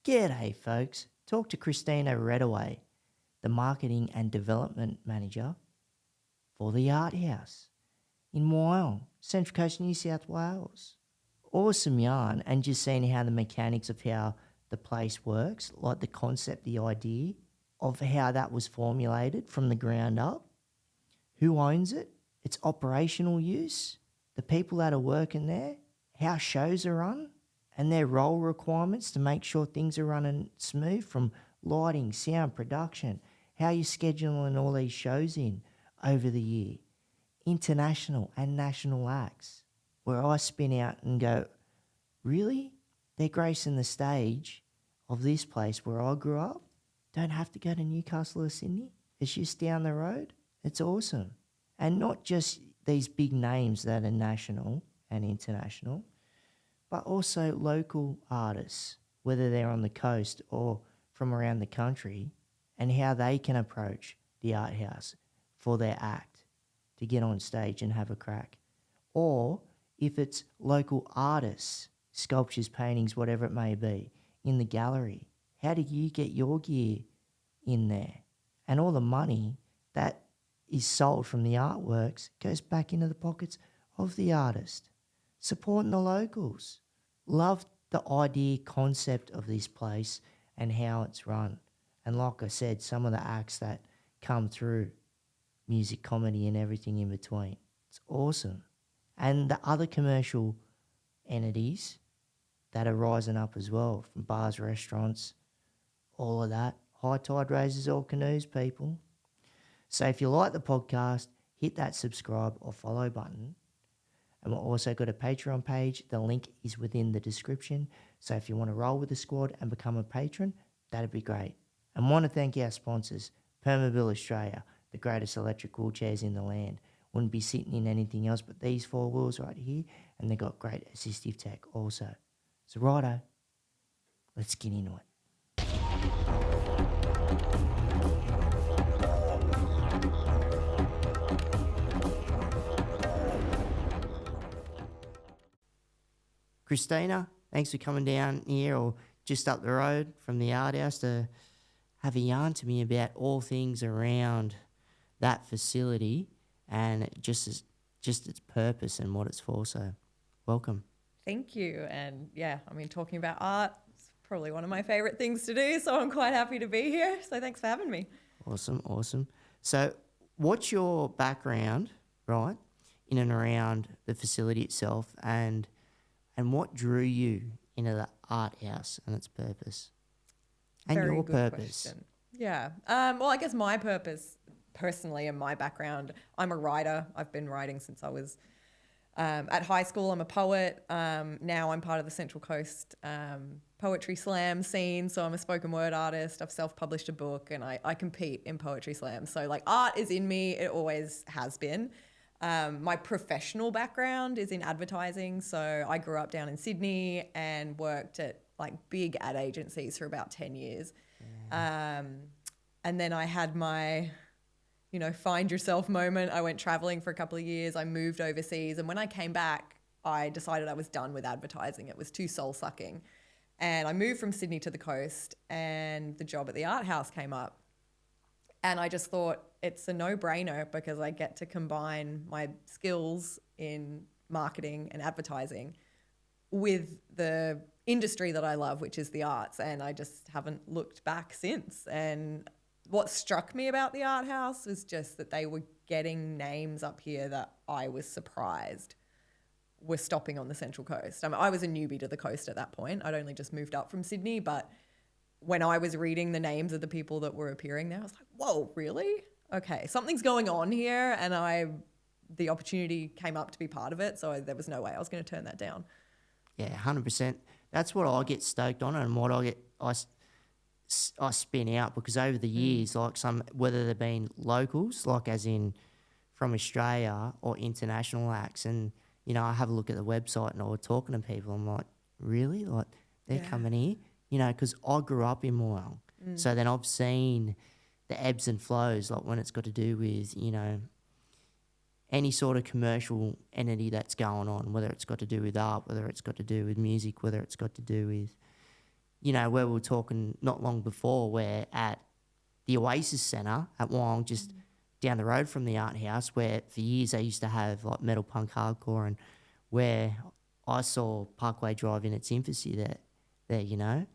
G'day, folks. Talk to Kristina Reddaway, the Marketing and Development Manager for the Art House in Wyong, Central Coast, New South Wales. Awesome yarn, and just seeing how the mechanics of how the place works, like the concept, the idea of how that was formulated from the ground up, who owns it, its operational use, the people that are working there, how shows are run, and their role requirements to make sure things are running smooth, from lighting, sound, production, how you're scheduling all these shows in over the year, international and national acts, where I spin out and go, really? They're gracing the stage of this place where I grew up? Don't have to go to Newcastle or Sydney? It's just down the road? It's awesome. And not just these big names that are national and international, but also local artists, whether they're on the coast or from around the country, and how they can approach the art house for their act to get on stage and have a crack. Or if it's local artists, sculptures, paintings, whatever it may be, in the gallery, how do you get your gear in there? And all the money that is sold from the artworks goes back into the pockets of the artist. Supporting the locals. Love the idea, concept of this place and how it's run. And like I said, some of the acts that come through, music, comedy and everything in between. It's awesome. And the other commercial entities that are rising up as well, from bars, restaurants, all of that. High tide raises all canoes, people. So if you like the podcast, hit that subscribe or follow button. And we've also got a Patreon page. The link is within the description. So if you want to roll with the squad and become a patron, that'd be great. And want to thank our sponsors, Permobil Australia, the greatest electric wheelchairs in the land. Wouldn't be sitting in anything else but these four wheels right here. And they've got great assistive tech also. So righto, let's get into it. Kristina, thanks for coming down here or just up the road from the art house to have a yarn to me about all things around that facility and just its purpose and what it's for. So welcome. Thank you. And yeah, I mean, talking about art is probably one of my favorite things to do. So I'm quite happy to be here. So thanks for having me. Awesome. So what's your background, right, in and around the facility itself, and what drew you into the art house and its purpose? And Very your good purpose. question. Yeah. Well, I guess my purpose personally and my background, I'm a writer. I've been writing since I was at high school. I'm a poet. Now I'm part of the Central Coast poetry slam scene. So I'm a spoken word artist. I've self-published a book and I compete in poetry slams. So like art is in me. It always has been. My professional background is in advertising. So I grew up down in Sydney and worked at like big ad agencies for about 10 years. And then I had my, find yourself moment. I went traveling for a couple of years. I moved overseas. And when I came back, I decided I was done with advertising. It was too soul sucking. And I moved from Sydney to the coast and the job at the art house came up. And I just thought it's a no-brainer because I get to combine my skills in marketing and advertising with the industry that I love, which is the arts. And I just haven't looked back since. And what struck me about the art house was just that they were getting names up here that I was surprised were stopping on the Central Coast. I mean, I was a newbie to the coast at that point. I'd only just moved up from Sydney, but when I was reading the names of the people that were appearing there, I was like, whoa, really? Okay, something's going on here. And the opportunity came up to be part of it. So there was no way I was going to turn that down. Yeah, 100%. That's what I get stoked on and what I spin out, because over the years, like whether they've been locals, like as in from Australia, or international acts, and, I have a look at the website and I was talking to people, I'm like, really? Like, they're coming here? Because I grew up in Wyong. So then I've seen the ebbs and flows, like when it's got to do with, any sort of commercial entity that's going on, whether it's got to do with art, whether it's got to do with music, whether it's got to do with you know, where we were talking not long before, where at the Oasis Centre at Wyong, just down the road from the art house, where for years they used to have like metal punk hardcore, and where I saw Parkway Drive in its infancy there, you know,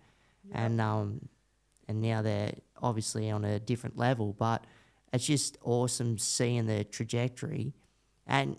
and now they're obviously on a different level, but it's just awesome seeing the trajectory, and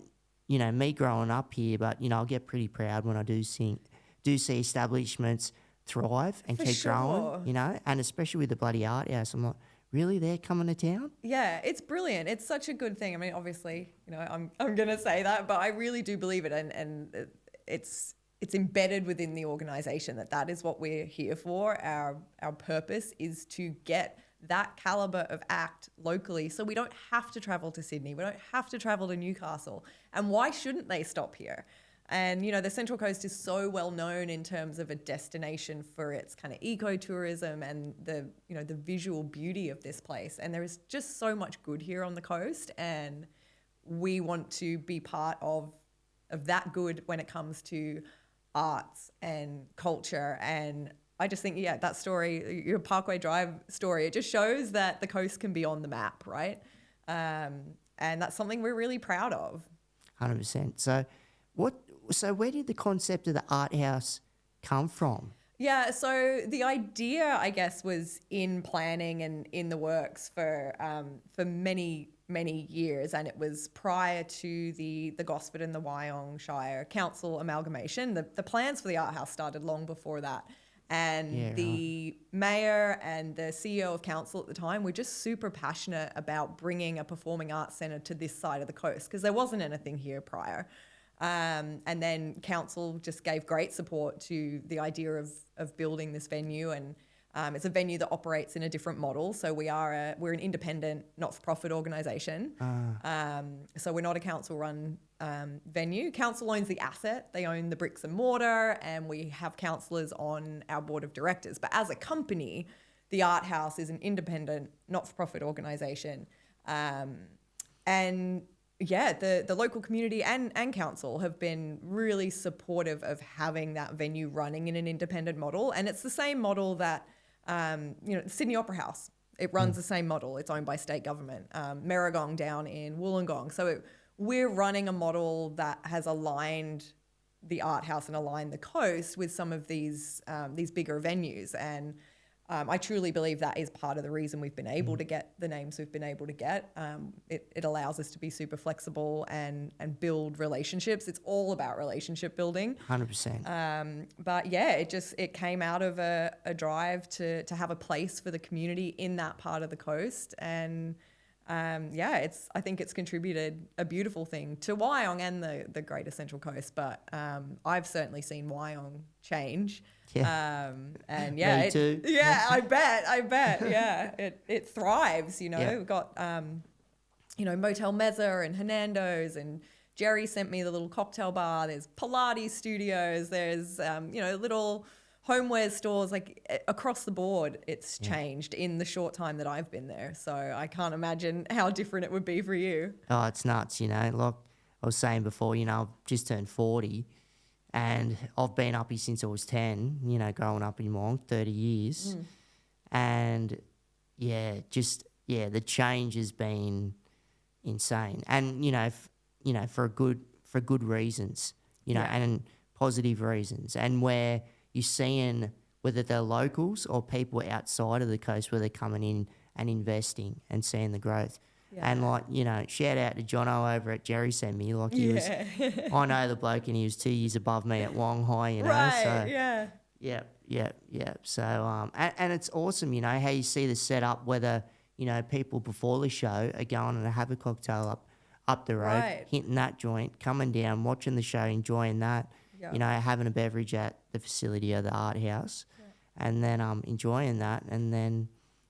you know, me growing up here, but you know, I'll get pretty proud when I do see establishments thrive and For keep sure. growing, you know, and especially with the bloody art house. I'm like, really, they're coming to town? Yeah, it's brilliant. It's such a good thing. I mean, obviously, you know, I'm gonna say that, but I really do believe it, and it's embedded within the organisation that is what we're here for. Our purpose is to get that calibre of act locally, so we don't have to travel to Sydney, we don't have to travel to Newcastle. And why shouldn't they stop here? And, you know, the Central Coast is so well known in terms of a destination for its kind of ecotourism and the, you know, the visual beauty of this place. And there is just so much good here on the coast, and we want to be part of that good when it comes to arts and culture. And I just think, yeah, that story, your Parkway Drive story, it just shows that the coast can be on the map, right? And that's something we're really proud of. 100%. So where did the concept of the art house come from? Yeah, so the idea, I guess, was in planning and in the works for many, many years, and it was prior to the Gosford and the Wyong Shire Council amalgamation. The plans for the art house started long before that, and the mayor and the CEO of council at the time were just super passionate about bringing a performing arts centre to this side of the coast, because there wasn't anything here prior. And then council just gave great support to the idea of building this venue, and it's a venue that operates in a different model. So we're an independent, not-for-profit organisation. So we're not a council-run venue. Council owns the asset; they own the bricks and mortar, and we have councillors on our board of directors. But as a company, the Art House is an independent, not-for-profit organisation, and yeah, the local community and council have been really supportive of having that venue running in an independent model. And it's the same model that, you know, Sydney Opera House, it runs the same model. It's owned by state government. Merrigong down in Wollongong. So we're running a model that has aligned the art house and aligned the coast with some of these bigger venues. And I truly believe that is part of the reason we've been able to get the names we've been able to get. It allows us to be super flexible and build relationships. It's all about relationship building. 100%. But yeah, it came out of a drive to have a place for the community in that part of the coast. And yeah, I think it's contributed a beautiful thing to Wyong and the Greater Central Coast. But I've certainly seen Wyong change. Yeah. And yeah, Me too. Yeah, I bet. Yeah, it thrives. You know, Yeah. we've got you know, Motel Mezza and Hernando's, and Jerry sent me the little cocktail bar. There's Pilates studios. There's you know, little homeware stores, like across the board. It's changed in the short time that I've been there. So I can't imagine how different it would be for you. Oh, it's nuts, you know. Like I was saying before, you know, I've just turned 40, and I've been up here since I was 10, you know, growing up in Wyong, 30 years. And yeah, the change has been insane. And, you know, for good reasons, you know, and positive reasons. And where you're seeing whether they're locals or people outside of the coast, where they're coming in and investing and seeing the growth. Yeah. And like, you know, shout out to Jono over at Jerry Sent Me. Like he was, I know the bloke, and he was 2 years above me at Wyong High, you know. Right, so, yeah. Yeah. So, and it's awesome, you know, how you see the setup, whether, you know, people before the show are going and have a cocktail up the road, hitting that joint, coming down, watching the show, enjoying that, you know, having a beverage at the facility of the art house, and then enjoying that, and then,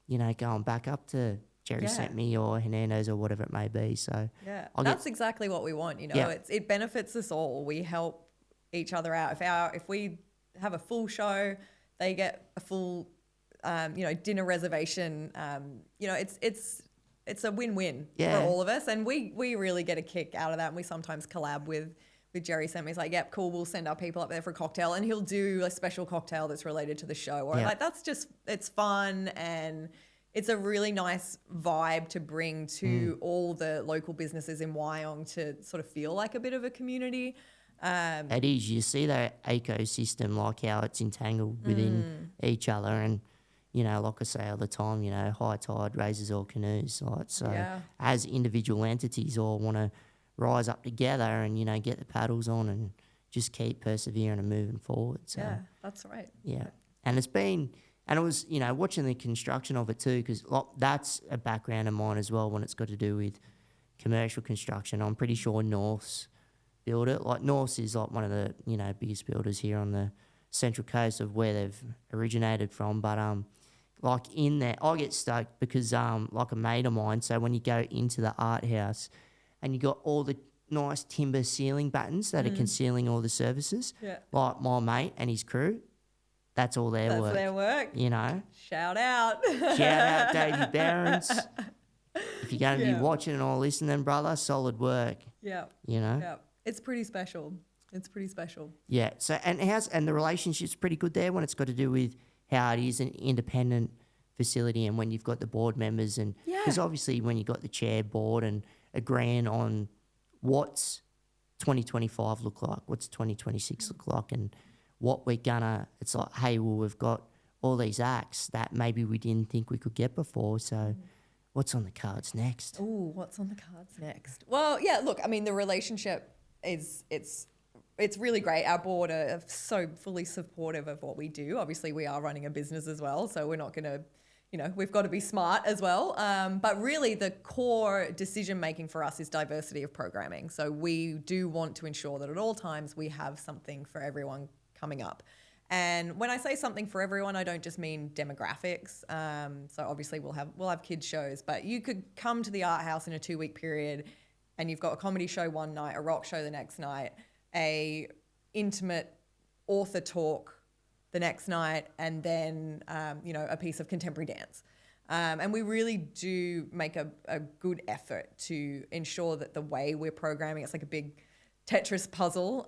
you know, going back up to Jerry Sent Me or Hernando's or whatever it may be. So that's exactly what we want. You know, it benefits us all. We help each other out. If we have a full show, they get a full, you know, dinner reservation. You know, it's a win-win for all of us, and we really get a kick out of that. And we sometimes collab with Jerry sent me, he's like, yep, cool, we'll send our people up there for a cocktail, and he'll do a special cocktail that's related to the show. Or like, that's just, it's fun, and it's a really nice vibe to bring to all the local businesses in Wyong to sort of feel like a bit of a community. It is. You see that ecosystem, like how it's entangled within each other, and like I say all the time, high tide raises all canoes. Like, so as individual entities all want to rise up together and get the paddles on and just keep persevering and moving forward. So Yeah, that's right. yeah, and it was watching the construction of it too, because that's a background of mine as well when it's got to do with commercial construction. I'm pretty sure North's build it. Like North's is like one of the biggest builders here on the Central Coast of where they've originated from. But like in there, I get stoked because like a mate of mine. So when you go into the art house, and you got all the nice timber ceiling battens that are concealing all the surfaces, like my mate and his crew, that's all their work. That's their work. Shout out. Shout out Davey Barons. If you're going to be watching or listening, brother, solid work. Yeah. Yeah. It's pretty special. It's pretty special. Yeah. So and the relationship's pretty good there when it's got to do with how it is an independent facility and when you've got the board members and because obviously when you've got the chair board and agreeing on what's 2025 look like, what's 2026 look like, and what we're gonna. It's like, hey, well, we've got all these acts that maybe we didn't think we could get before. So. What's on the cards next? Oh, what's on the cards next? Well, yeah, look, I mean, the relationship it's really great. Our board are so fully supportive of what we do. Obviously, we are running a business as well, so we're not going to, we've got to be smart as well. But really, the core decision-making for us is diversity of programming. So we do want to ensure that at all times we have something for everyone coming up. And when I say something for everyone, I don't just mean demographics. So obviously we'll have kids shows, but you could come to the art house in a 2-week period and you've got a comedy show one night, a rock show the next night, a intimate author talk the next night, and then, a piece of contemporary dance. And we really do make a good effort to ensure that the way we're programming, it's like a big Tetris puzzle.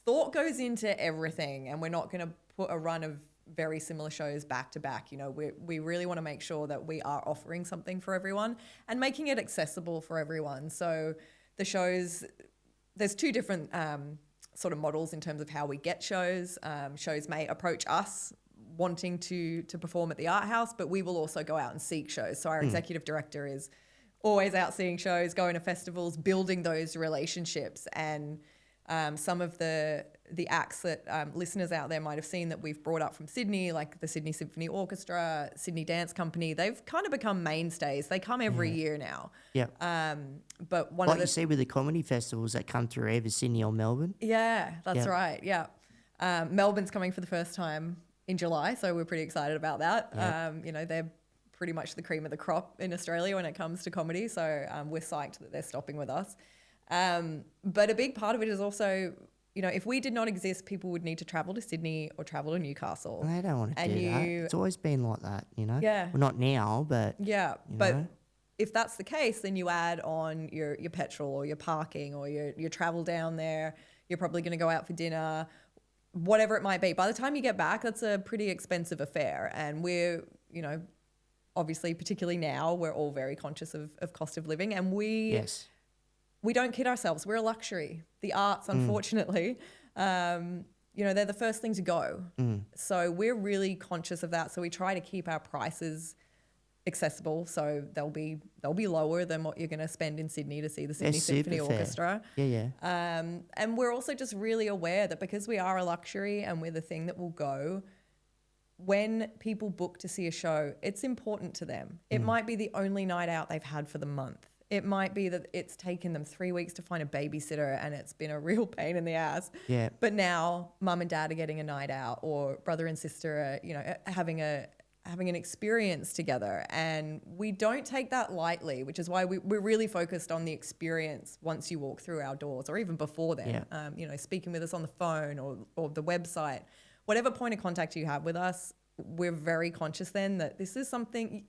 Thought goes into everything, and we're not going to put a run of very similar shows back to back. We really want to make sure that we are offering something for everyone and making it accessible for everyone. So the shows, there's 2 different sort of models in terms of how we get shows. Shows may approach us wanting to perform at the art house, but we will also go out and seek shows. So our executive director is always out seeing shows, going to festivals, building those relationships. And some of the acts that listeners out there might have seen that we've brought up from Sydney, like the Sydney Symphony Orchestra, Sydney Dance Company, they've kind of become mainstays. They come every year now. Yeah. But one like of the... you see with the comedy festivals that come through either Sydney or Melbourne. Yeah, that's right. Yeah. Melbourne's coming for the first time in July, so we're pretty excited about that. Yeah. They're pretty much the cream of the crop in Australia when it comes to comedy. So we're psyched that they're stopping with us. But a big part of it is also, if we did not exist, people would need to travel to Sydney or travel to Newcastle. They don't want to do that. It's always been like that, Yeah. Well, not now, but... Yeah, but if that's the case, then you add on your petrol or your parking or your travel down there. You're probably going to go out for dinner, whatever it might be. By the time you get back, that's a pretty expensive affair. And we're, obviously, particularly now, we're all very conscious of cost of living, and we don't kid ourselves. We're a luxury. The arts, unfortunately, they're the first thing to go. So we're really conscious of that. So we try to keep our prices accessible. So they'll be lower than what you're going to spend in Sydney to see the Sydney Symphony Orchestra. Yeah. And we're also just really aware that because we are a luxury and we're the thing that will go, when people book to see a show, it's important to them. It might be the only night out they've had for the month. It might be that it's taken them 3 weeks to find a babysitter and it's been a real pain in the ass. Yeah. But now mum and dad are getting a night out, or brother and sister are, having an experience together. And we don't take that lightly, which is why we're really focused on the experience once you walk through our doors, or even before then, speaking with us on the phone or the website. Whatever point of contact you have with us, we're very conscious then that this is something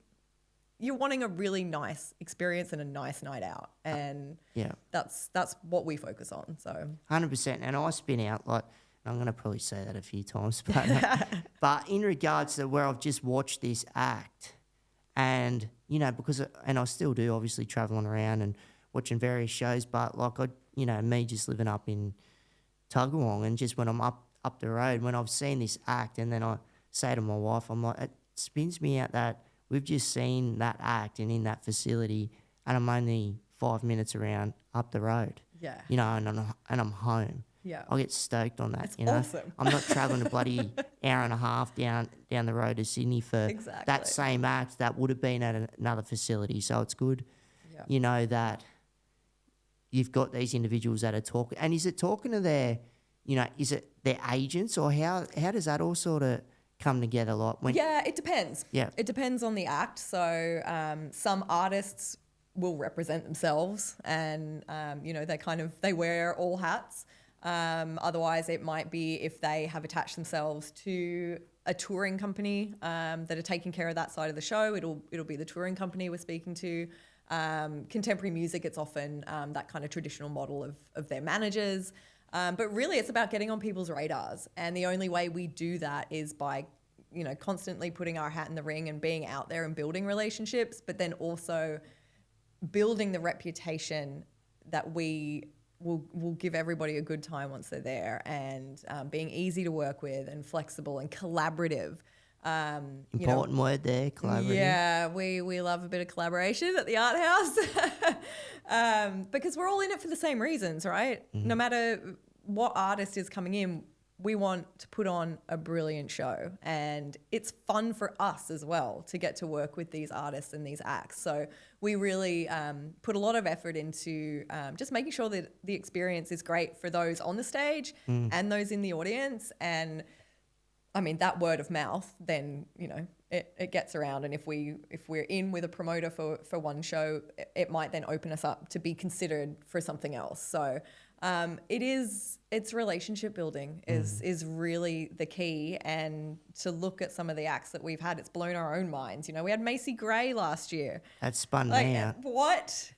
you're wanting a really nice experience and a nice night out, and Yeah. that's what we focus on. So 100%. And I spin out, like, I'm going to probably say that a few times, but in regards to where I've just watched this act and, you know, and I still do, obviously, traveling around and watching various shows, but like, me just living up in Tuggeranong, and just when I'm up the road, when I've seen this act, and then I say to my wife, I'm like, it spins me out that we've just seen that act and in that facility, and I'm only 5 minutes around up the road. Yeah. You know, and I'm home. Yeah. I get stoked on that. It's you know, awesome. I'm not travelling a bloody hour and a half down the road to Sydney for Exactly. that same act that would have been at another facility. So it's good, Yeah. you know, that you've got these individuals that are talking. And is it talking to their, you know, is it their agents, or how does that all sort of come together? Like when Yeah, it depends. Yeah. It depends on the act. So some artists will represent themselves, and they wear all hats. Otherwise, it might be if they have attached themselves to a touring company that are taking care of that side of the show. It'll be the touring company we're speaking to. Contemporary music, it's often that kind of traditional model of their managers. But really, it's about getting on people's radars, and the only way we do that is by constantly putting our hat in the ring and being out there and building relationships, but then also building the reputation that we will give everybody a good time once they're there, and being easy to work with and flexible and collaborative. important word there, collaborative. Yeah, we love a bit of collaboration at the Art House because we're all in it for the same reasons, right? Mm-hmm. No matter what artist is coming in, we want to put on a brilliant show, and it's fun for us as well to get to work with these artists and these acts. So we really put a lot of effort into just making sure that the experience is great for those on the stage and those in the audience. And I mean, that word of mouth, then, it gets around. And if we're in with a promoter for one show, it might then open us up to be considered for something else. So it's relationship building is really the key. And to look at some of the acts that we've had, it's blown our own minds. We had Macy Gray last year. That spun me out. What?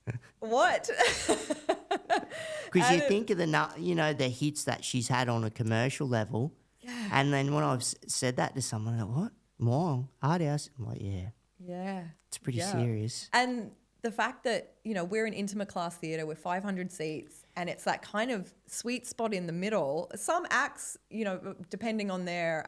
Because you think of the hits that she's had on a commercial level. Yeah. And then when I've said that to someone, they're like, what? Wyong, Art House? I'm like, yeah. Yeah. It's pretty serious. And the fact that, we're an intimate class theatre with 500 seats, and it's that kind of sweet spot in the middle. Some acts, depending on their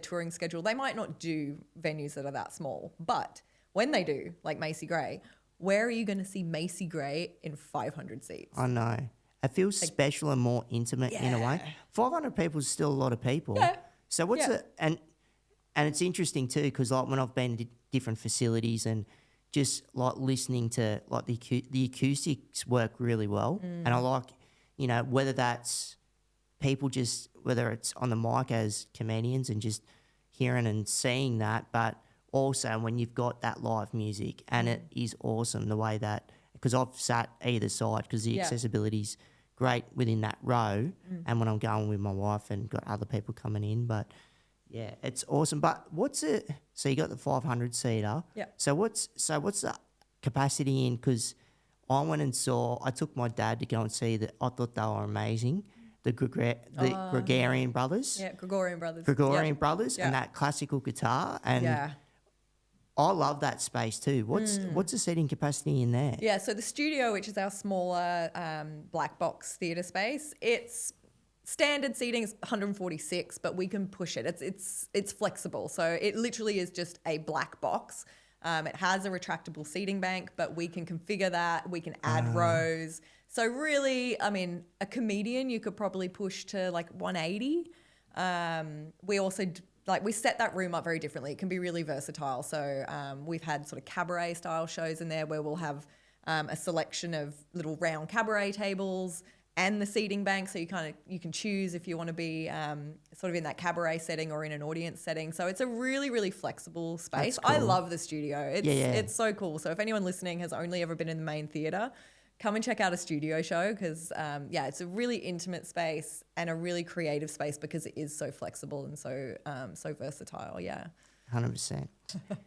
touring schedule, they might not do venues that are that small. But when they do, like Macy Gray, where are you going to see Macy Gray in 500 seats? I know. It feels special and more intimate in a way. 500 people is still a lot of people. Yeah. So what's and it's interesting too, because like when I've been to different facilities and just like listening to like the acoustics work really well, and I like whether that's people whether it's on the mic as comedians and just hearing and seeing that, but also when you've got that live music, and it is awesome the way that. Because I've sat either side, because the accessibility's great within that row, and when I'm going with my wife and got other people coming in, but yeah, it's awesome. But what's it? So you got the 500 seater. Yeah. So what's the capacity in? Because I took my dad to go and see that. I thought they were amazing. The Gregorian brothers. Yeah, Gregorian brothers. Brothers, and that classical guitar and. I love that space too. What's the seating capacity in there? Yeah, so the studio, which is our smaller black box theatre space, it's standard seating is 146, but we can push it. It's flexible, so it literally is just a black box. It has a retractable seating bank, but we can configure that. We can add rows. So really, I mean, a comedian you could probably push to like 180. We also we set that room up very differently. It can be really versatile. So we've had sort of cabaret style shows in there where we'll have a selection of little round cabaret tables and the seating bank. So you can choose if you want to be sort of in that cabaret setting or in an audience setting. So it's a really, really flexible space. That's cool. I love the studio. It's so cool. So if anyone listening has only ever been in the main theatre, come and check out a studio show because, it's a really intimate space and a really creative space because it is so flexible and so versatile, yeah. 100%.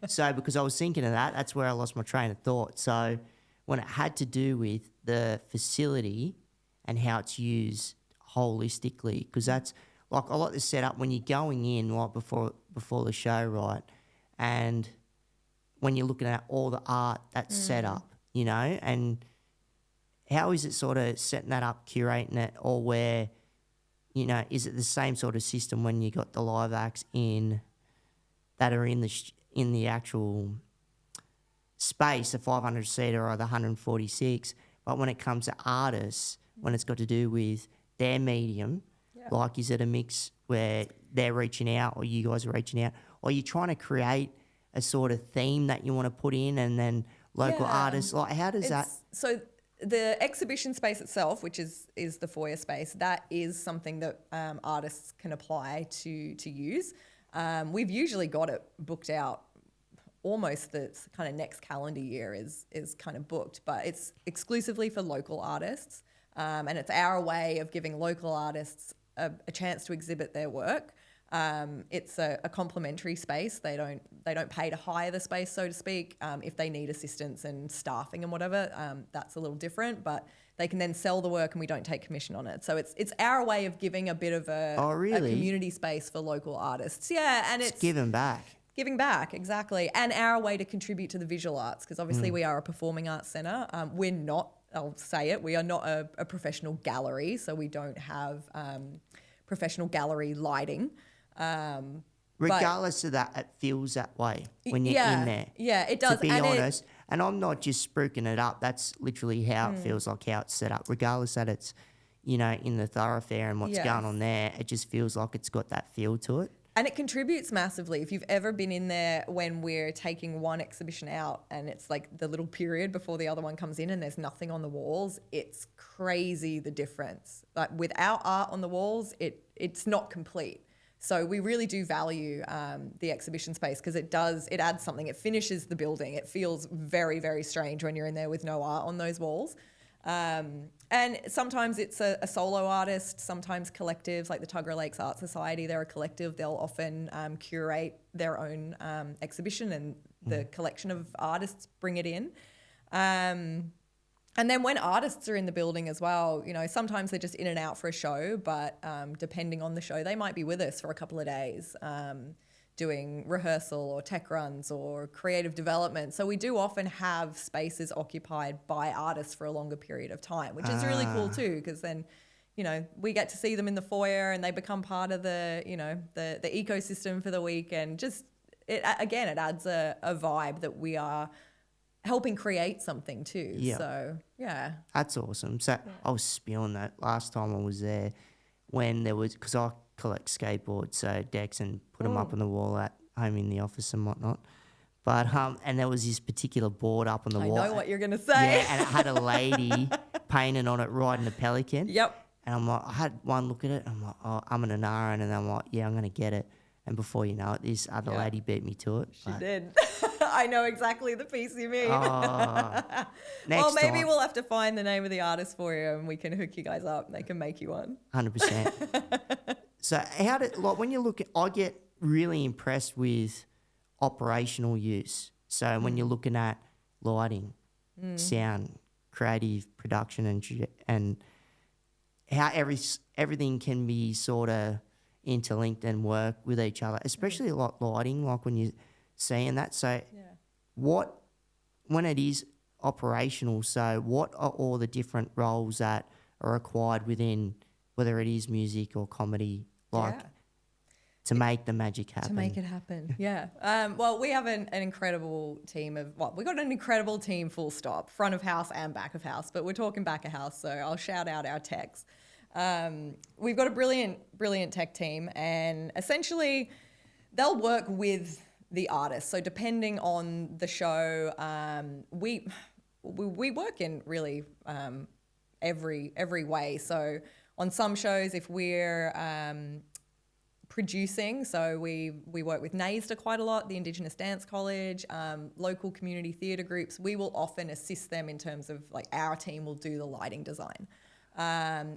So because I was thinking of that, that's where I lost my train of thought. So when it had to do with the facility and how it's used holistically, because that's like I like the setup when you're going in like before the show, right? And when you're looking at all the art that's set up, you know, and how is it sort of setting that up, curating it, or where, you know, is it the same sort of system when you got the live acts in that are in the actual space, the 500 seater or the 146, but when it comes to artists, when it's got to do with their medium, like is it a mix where they're reaching out or you guys are reaching out, or are you trying to create a sort of theme that you want to put in and then local artists, like how does that? So the exhibition space itself, which is the foyer space, that is something that artists can apply to use. We've usually got it booked out almost the kind of next calendar year is kind of booked, but it's exclusively for local artists. And it's our way of giving local artists a chance to exhibit their work. It's a complimentary space. They don't pay to hire the space, so to speak. If they need assistance and staffing and whatever, that's a little different, but they can then sell the work and we don't take commission on it. So it's our way of giving a bit of a community space for local artists. Yeah, and it's giving back. Giving back, exactly. And our way to contribute to the visual arts, because obviously we are a performing arts centre. We're not, I'll say it, we are not a professional gallery, so we don't have professional gallery lighting. Regardless of that, it feels that way when you're in there. Yeah, it does. To be honest, and I'm not just spruiking it up. That's literally how it feels like, how it's set up. Regardless that it's, you know, in the thoroughfare and what's going on there, it just feels like it's got that feel to it. And it contributes massively. If you've ever been in there when we're taking one exhibition out and it's like the little period before the other one comes in and there's nothing on the walls, it's crazy the difference. Like without art on the walls, it's not complete. So we really do value the exhibition space because it adds something. It finishes the building. It feels very, very strange when you're in there with no art on those walls. And sometimes it's a solo artist, sometimes collectives like the Tuggerah Lakes Art Society, they're a collective. They'll often curate their own exhibition and the collection of artists bring it in. And then when artists are in the building as well, you know, sometimes they're just in and out for a show, but depending on the show, they might be with us for a couple of days doing rehearsal or tech runs or creative development. So we do often have spaces occupied by artists for a longer period of time, which is really cool too, because then, you know, we get to see them in the foyer and they become part of the, you know, the ecosystem for the week. And just, it adds a vibe that we are helping create something too. Yeah. So, yeah. That's awesome. So I was spewing that last time I was there when there was, because I collect skateboards, so decks, and put them up on the wall at home in the office and whatnot. But and there was this particular board up on the wall. I know what you're gonna say. Yeah, and it had a lady painted on it riding a pelican. Yep. And I'm like, I had one look at it. I'm like, oh, I'm an Anaran, and I'm like, yeah, I'm gonna get it. And before you know it, this other lady beat me to it. She did. I know exactly the piece you mean. Well, maybe time. we'll have to find the name of the artist for you and we can hook you guys up and they can make you one. 100%. So when you look at, I get really impressed with operational use. So when you're looking at lighting, sound, creative production, and how everything can be sort of interlinked and work with each other, especially like lighting, like when you're seeing that. So when it is operational, so what are all the different roles that are required within, whether it is music or comedy, to make the magic happen? To make it happen, yeah. Well, we have an incredible team we've got an incredible team, full stop, front of house and back of house, but we're talking back of house, so I'll shout out our techs. We've got a brilliant tech team, and essentially they'll work with the artist. So depending on the show, we work in really every way. So on some shows, if we're producing, so we work with NAISDA quite a lot, the Indigenous Dance College, local community theatre groups. We will often assist them in terms of, like, our team will do the lighting design.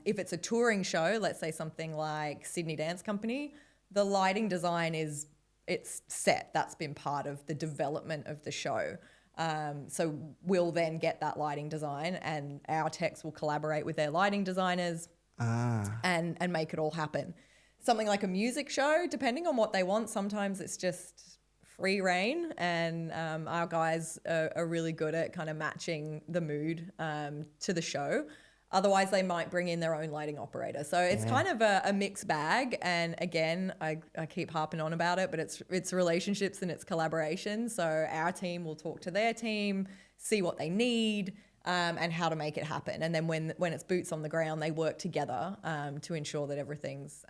If it's a touring show, let's say something like Sydney Dance Company, the lighting design is it's set. That's been part of the development of the show. So we'll then get that lighting design, and our techs will collaborate with their lighting designers and make it all happen. Something like a music show, depending on what they want, sometimes it's just free reign, and our guys are really good at kind of matching the mood to the show. Otherwise, they might bring in their own lighting operator. So it's kind of a mixed bag. And again, I keep harping on about it, but it's relationships and it's collaboration. So our team will talk to their team, see what they need, and how to make it happen. And then when it's boots on the ground, they work together to ensure that everything's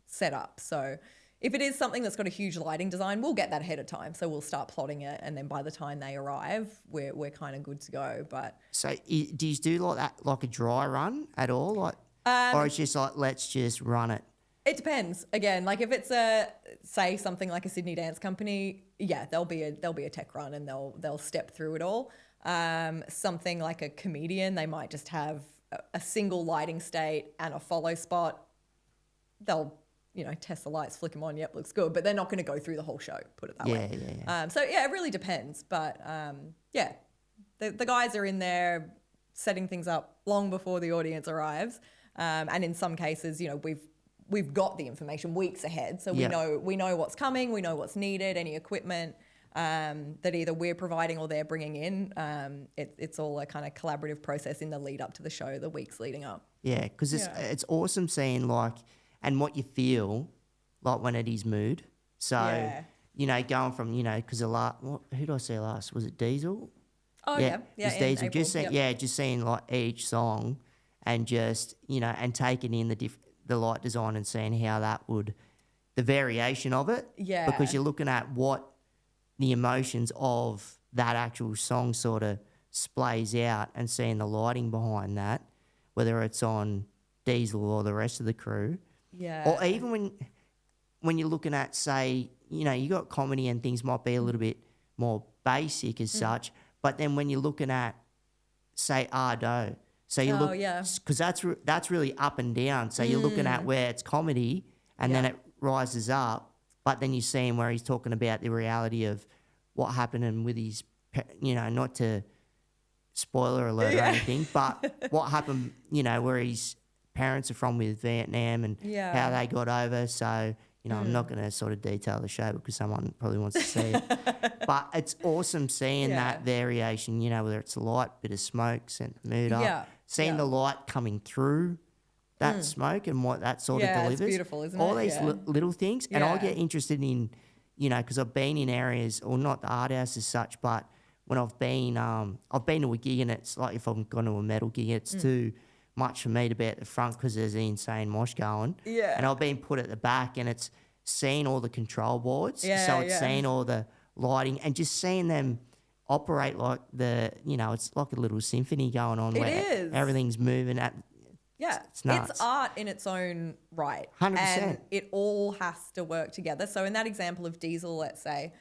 set up. So if it is something that's got a huge lighting design, we'll get that ahead of time. So we'll start plotting it, and then by the time they arrive, we're kind of good to go. But so do you do like that, like a dry run at all, like, or it's just like let's just run it? It depends. Again, like if it's say something like a Sydney Dance Company, yeah, there'll be a tech run and they'll step through it all. Something like a comedian, they might just have a single lighting state and a follow spot. They'll test the lights, flick them on, yep, looks good. But they're not going to go through the whole show, put it that way. Yeah. So, yeah, it really depends. But, yeah, the guys are in there setting things up long before the audience arrives. And in some cases, we've got the information weeks ahead. So we know what's coming, we know what's needed, any equipment that either we're providing or they're bringing in. It's all a kind of collaborative process in the lead up to the show, the weeks leading up. Yeah, because it's awesome seeing like, and what you feel like when it is mood. So, going from, because who did I see last? Was it Diesel? Oh, yeah. It was Diesel. Just seeing like each song and just, and taking in the light design and seeing how that would, the variation of it. Yeah. Because you're looking at what the emotions of that actual song sort of splays out and seeing the lighting behind that, whether it's on Diesel or the rest of the crew. Yeah. Or even when you're looking at, say, you got comedy and things might be a little bit more basic as such, but then when you're looking at, say, Ardo, so you look, because that's really up and down. So you're looking at where it's comedy and then it rises up, but then you're seeing where he's talking about the reality of what happened with his, not to spoiler alert or anything, but what happened, where his parents are from with Vietnam and how they got over. So, I'm not going to sort of detail the show because someone probably wants to see it. But it's awesome seeing that variation, whether it's a light, bit of smoke, sent the mood up, seeing the light coming through that smoke and what that sort of delivers. It's beautiful, isn't it? All these little things. And I get interested in, because I've been in areas, or not the art house as such, but when I've been to a gig and it's like if I've gone to a metal gig, it's too much for me to be at the front because there's the insane mosh going. Yeah. And I've been put at the back and it's seeing all the control boards. So it's seeing all the lighting and just seeing them operate like it's like a little symphony going on where everything's moving at. Yeah. It's nuts. It's art in its own right. 100%. And it all has to work together. So in that example of Diesel, let's say,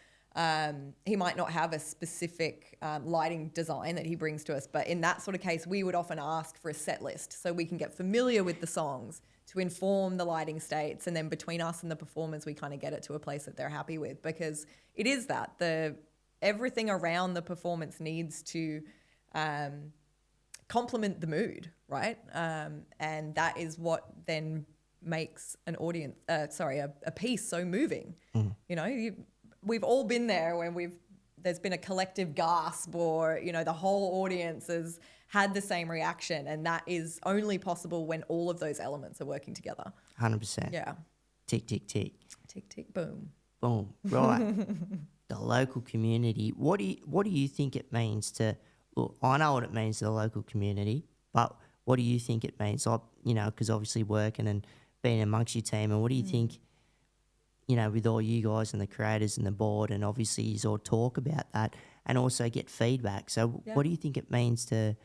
he might not have a specific lighting design that he brings to us, but in that sort of case, we would often ask for a set list so we can get familiar with the songs to inform the lighting states, and then between us and the performers, we kind of get it to a place that they're happy with, because it is that everything around the performance needs to complement the mood, right? And that is what then makes an audience, a piece so moving. We've all been there when there's been a collective gasp or, the whole audience has had the same reaction, and that is only possible when all of those elements are working together. 100%. Yeah. Tick, tick, tick. Tick, tick, boom. Boom. Right. The local community. What do you think it means to, look, I know what it means to the local community, but what do you think it means? Like, because obviously working and being amongst your team, and what do you think, with all you guys and the creators and the board, and obviously you all talk about that and also get feedback. So what do you think it means to,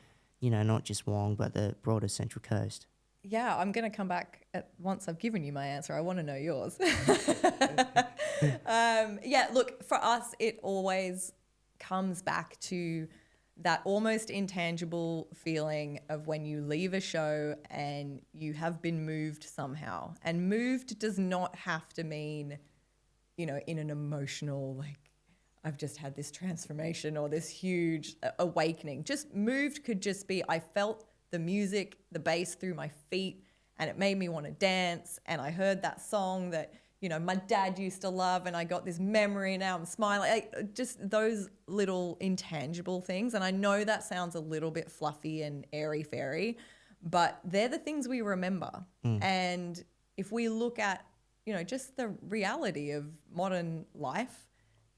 not just Wyong, but the broader Central Coast? Yeah, I'm going to come back once I've given you my answer. I want to know yours. Look, for us, it always comes back to that almost intangible feeling of when you leave a show and you have been moved somehow. And moved does not have to mean in an emotional, like, I've just had this transformation or this huge awakening. Just moved could just be, I felt the music, the bass through my feet, and it made me want to dance. And I heard that song that, my dad used to love, and I got this memory, and now I'm smiling. Just those little intangible things. And I know that sounds a little bit fluffy and airy-fairy, but they're the things we remember. And if we look at, just the reality of modern life,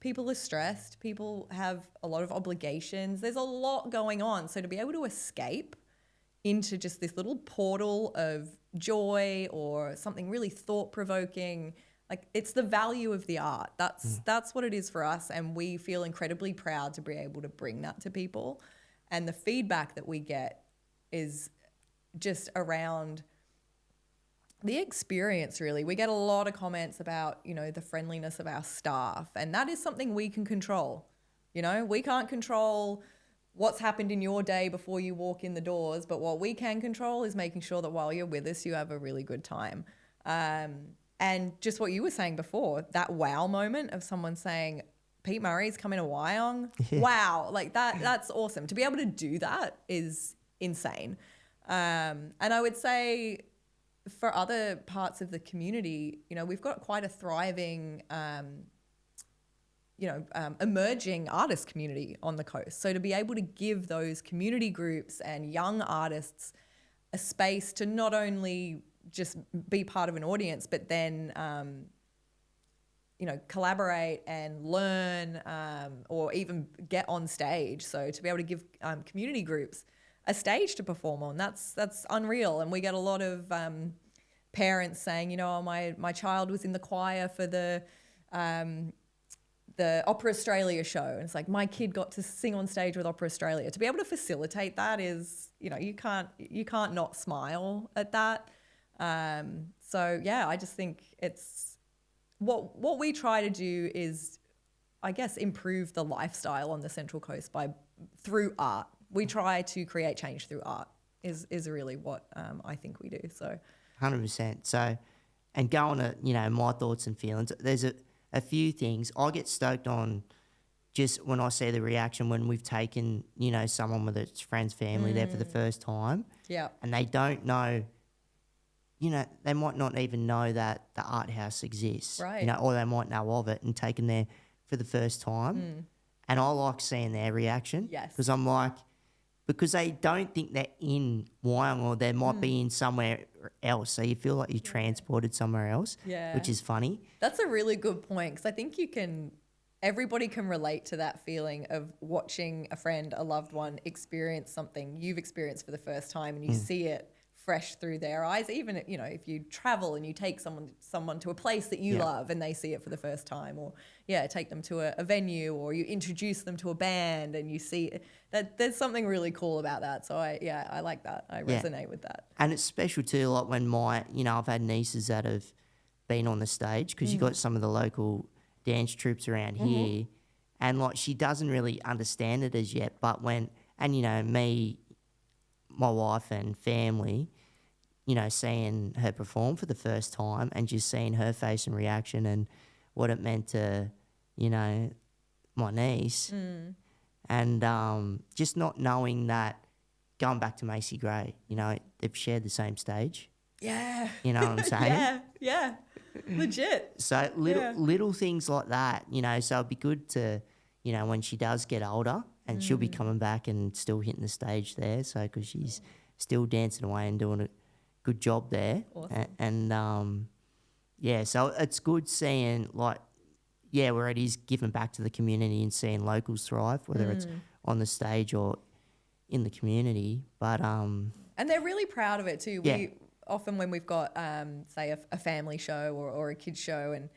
people are stressed. People have a lot of obligations. There's a lot going on. So to be able to escape into just this little portal of joy or something really thought-provoking, like, it's the value of the art. That's what it is for us. And we feel incredibly proud to be able to bring that to people. And the feedback that we get is just around the experience, really. We get a lot of comments about, the friendliness of our staff, and that is something we can control. We can't control what's happened in your day before you walk in the doors, but what we can control is making sure that while you're with us, you have a really good time. And just what you were saying before, that wow moment of someone saying, Pete Murray's coming to Wyong. Yeah. Wow. Like that's awesome. To be able to do that is insane. And I would say, for other parts of the community, we've got quite a thriving, emerging artist community on the coast. So to be able to give those community groups and young artists a space to not only just be part of an audience, but then, collaborate and learn, or even get on stage. So to be able to give community groups a stage to perform on, that's unreal. And we get a lot of parents saying, my child was in the choir for the Opera Australia show, and it's like, my kid got to sing on stage with Opera Australia. To be able to facilitate that is, you can't not smile at that. So yeah, I just think it's what we try to do is, I guess, improve the lifestyle on the Central Coast through art. We try to create change through art is really what I think we do. So 100%. So, and going to, my thoughts and feelings, there's a few things I get stoked on just when I see the reaction when we've taken, someone, whether it's friends, family, there for the first time. Yeah. And they don't know, they might not even know that the art house exists. Right. Or they might know of it and taken there for the first time. And I like seeing their reaction. Yes. Because I'm like, because they don't think they're in Wyong, or they might be in somewhere else. So you feel like you're transported somewhere else, which is funny. That's a really good point, because I think everybody can relate to that feeling of watching a friend, a loved one experience something you've experienced for the first time, and you see it fresh through their eyes. Even, if you travel and you take someone to a place that you love and they see it for the first time, or take them to a venue, or you introduce them to a band and you see that there's something really cool about that. So I like that. I resonate with that. And it's special too, like when I've had nieces that have been on the stage, because you got some of the local dance troupes around here, and like she doesn't really understand it as yet, but me, my wife and family, seeing her perform for the first time and just seeing her face and reaction and what it meant to, my niece. And just not knowing that, going back to Macy Gray, they've shared the same stage. Yeah. You know what I'm saying? Yeah. Legit. So little things like that, so it'd be good to, when she does get older, and she'll be coming back and still hitting the stage there. So, because she's still dancing away and doing a good job there. Awesome. And so it's good seeing, like, where it is giving back to the community and seeing locals thrive, whether it's on the stage or in the community. But and they're really proud of it too. We often, when we've got say a family show or a kids show, and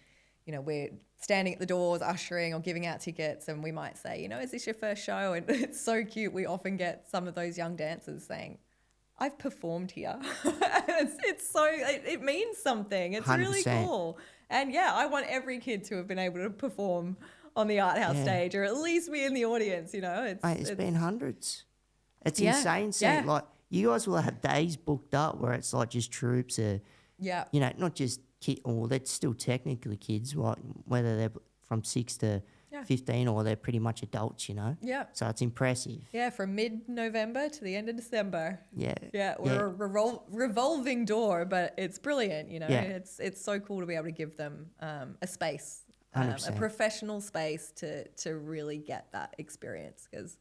we're standing at the doors ushering or giving out tickets, and we might say, is this your first show? And it's so cute. We often get some of those young dancers saying, I've performed here. It means something. It's 100%. Really cool. And I want every kid to have been able to perform on the art house stage, or at least be in the audience. It's been hundreds. It's insane seeing, like, you guys will have days booked up where it's like just troops, not just or they're still technically kids, right? Whether they're from 6 to 15 or they're pretty much adults, you know? Yeah. So it's impressive. Yeah, from mid-November to the end of December. Yeah. Yeah, we're a revolving door, but it's brilliant, you know? Yeah. It's so cool to be able to give them a space, 100%. a professional space to really get that experience because,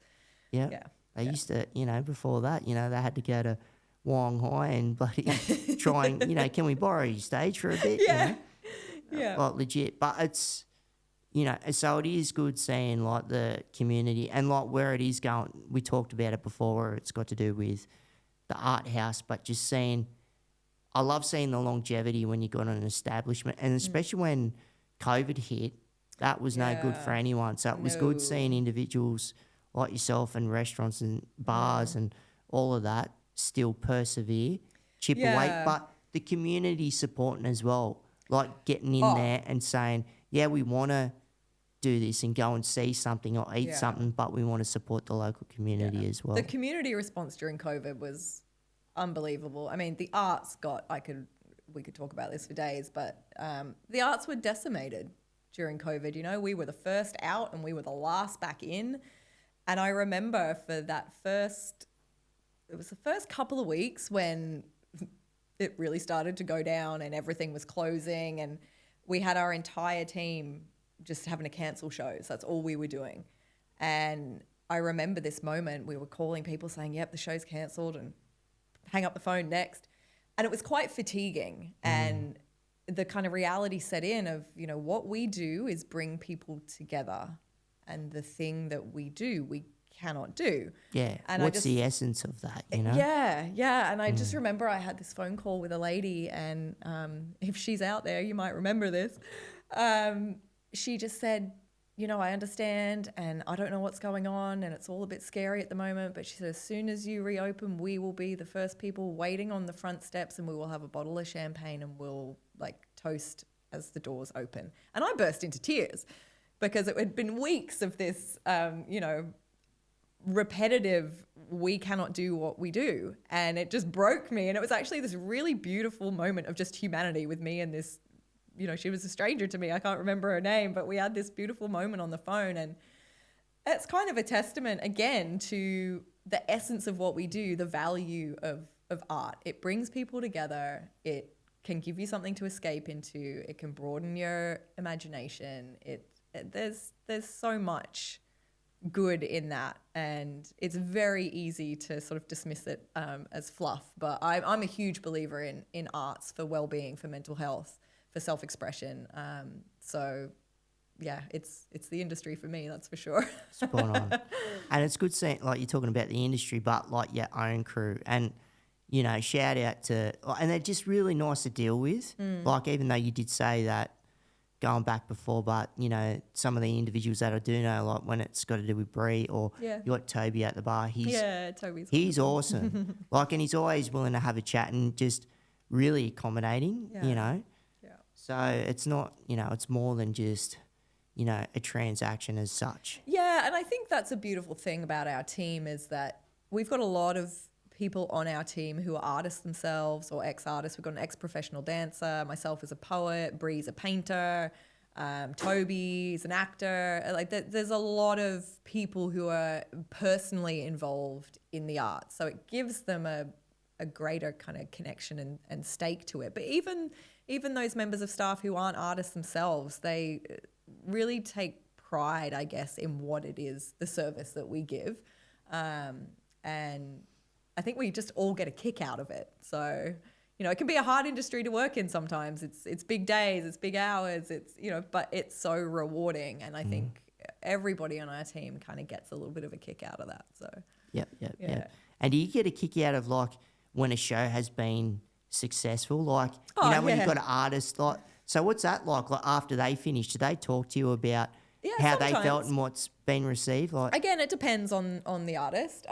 They used to, you know, before that, you know, they had to go to Wyong High and bloody try and, you know, can we borrow your stage for a bit? Yeah. You know? Yeah. Like legit. But it's, you know, so it is good seeing like the community and like where it is going. We talked about it before where it's got to do with the art house, but just seeing, I love seeing the longevity when you got an establishment and especially when COVID hit, that was no good for anyone. So it was good seeing individuals like yourself and restaurants and bars and all of that still persevere, chip away, but the community supporting as well, like getting in there and saying, yeah, we want to do this and go and see something or eat something, but we want to support the local community as well. The community response during COVID was unbelievable. I mean, the arts we could talk about this for days, but the arts were decimated during COVID. You know, we were the first out and we were the last back in. And I remember for that it was the first couple of weeks when it really started to go down and everything was closing and we had our entire team just having to cancel shows. That's all we were doing. And I remember this moment, we were calling people saying, yep, the show's cancelled and hang up the phone next. And it was quite fatiguing. And the kind of reality set in of, you know, what we do is bring people together. And the thing that we do, we cannot do. Yeah. And what's the essence of that, you know? Yeah. And I just remember I had this phone call with a lady and if she's out there, you might remember this. She just said, you know, I understand and I don't know what's going on and it's all a bit scary at the moment. But she said, as soon as you reopen, we will be the first people waiting on the front steps and we will have a bottle of champagne and we'll like toast as the doors open. And I burst into tears because it had been weeks of this, you know, repetitive, we cannot do what we do. And it just broke me. And it was actually this really beautiful moment of just humanity with me and this, you know, she was a stranger to me. I can't remember her name, but we had this beautiful moment on the phone. And it's kind of a testament, again, to the essence of what we do, the value of art. It brings people together. It can give you something to escape into. It can broaden your imagination. There's so much good in that. And it's very easy to sort of dismiss it as fluff. But I'm a huge believer in arts for well-being, for mental health, for self-expression. So yeah, it's the industry for me, that's for sure. Spot on. And it's good seeing, like you're talking about the industry, but like your own crew and, you know, shout out to, and they're just really nice to deal with. Like, even though you did say that going back before, but, you know, some of the individuals that I do know, like when it's got to do with Bree or you got Toby at the bar, Toby's awesome. Like, and he's always willing to have a chat and just really accommodating, you know. So it's not, you know, it's more than just, you know, a transaction as such. Yeah, and I think that's a beautiful thing about our team is that we've got a lot of people on our team who are artists themselves or ex-artists. We've got an ex-professional dancer, myself as a poet, Bree's a painter, Toby's an actor. Like there's a lot of people who are personally involved in the arts. So it gives them a greater kind of connection and stake to it. But even those members of staff who aren't artists themselves, they really take pride, I guess, in what it is, the service that we give. And I think we just all get a kick out of it. So, you know, it can be a hard industry to work in sometimes. It's big days, it's big hours, it's, you know, but it's so rewarding. And I think everybody on our team kind of gets a little bit of a kick out of that. So, Yep. And do you get a kick out of, like, when a show has been successful? Like, you know, when you've got an artist, like, so what's that like? Like, after they finish, do they talk to you about how they felt and what's been received? Like, again, it depends on the artist.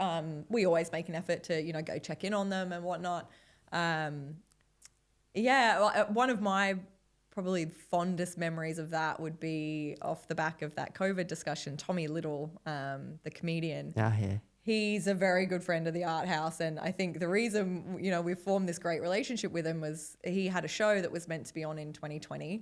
We always make an effort to, you know, go check in on them and whatnot. One of my probably fondest memories of that would be off the back of that COVID discussion. Tommy Little, the comedian. oh yeah. He's a very good friend of the art house. And I think the reason, you know, we formed this great relationship with him was he had a show that was meant to be on in 2020.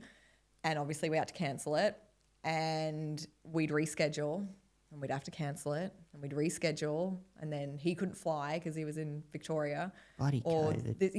And obviously we had to cancel it. And we'd reschedule and we'd have to cancel it. And we'd reschedule. And then he couldn't fly because he was in Victoria. Bloody COVID.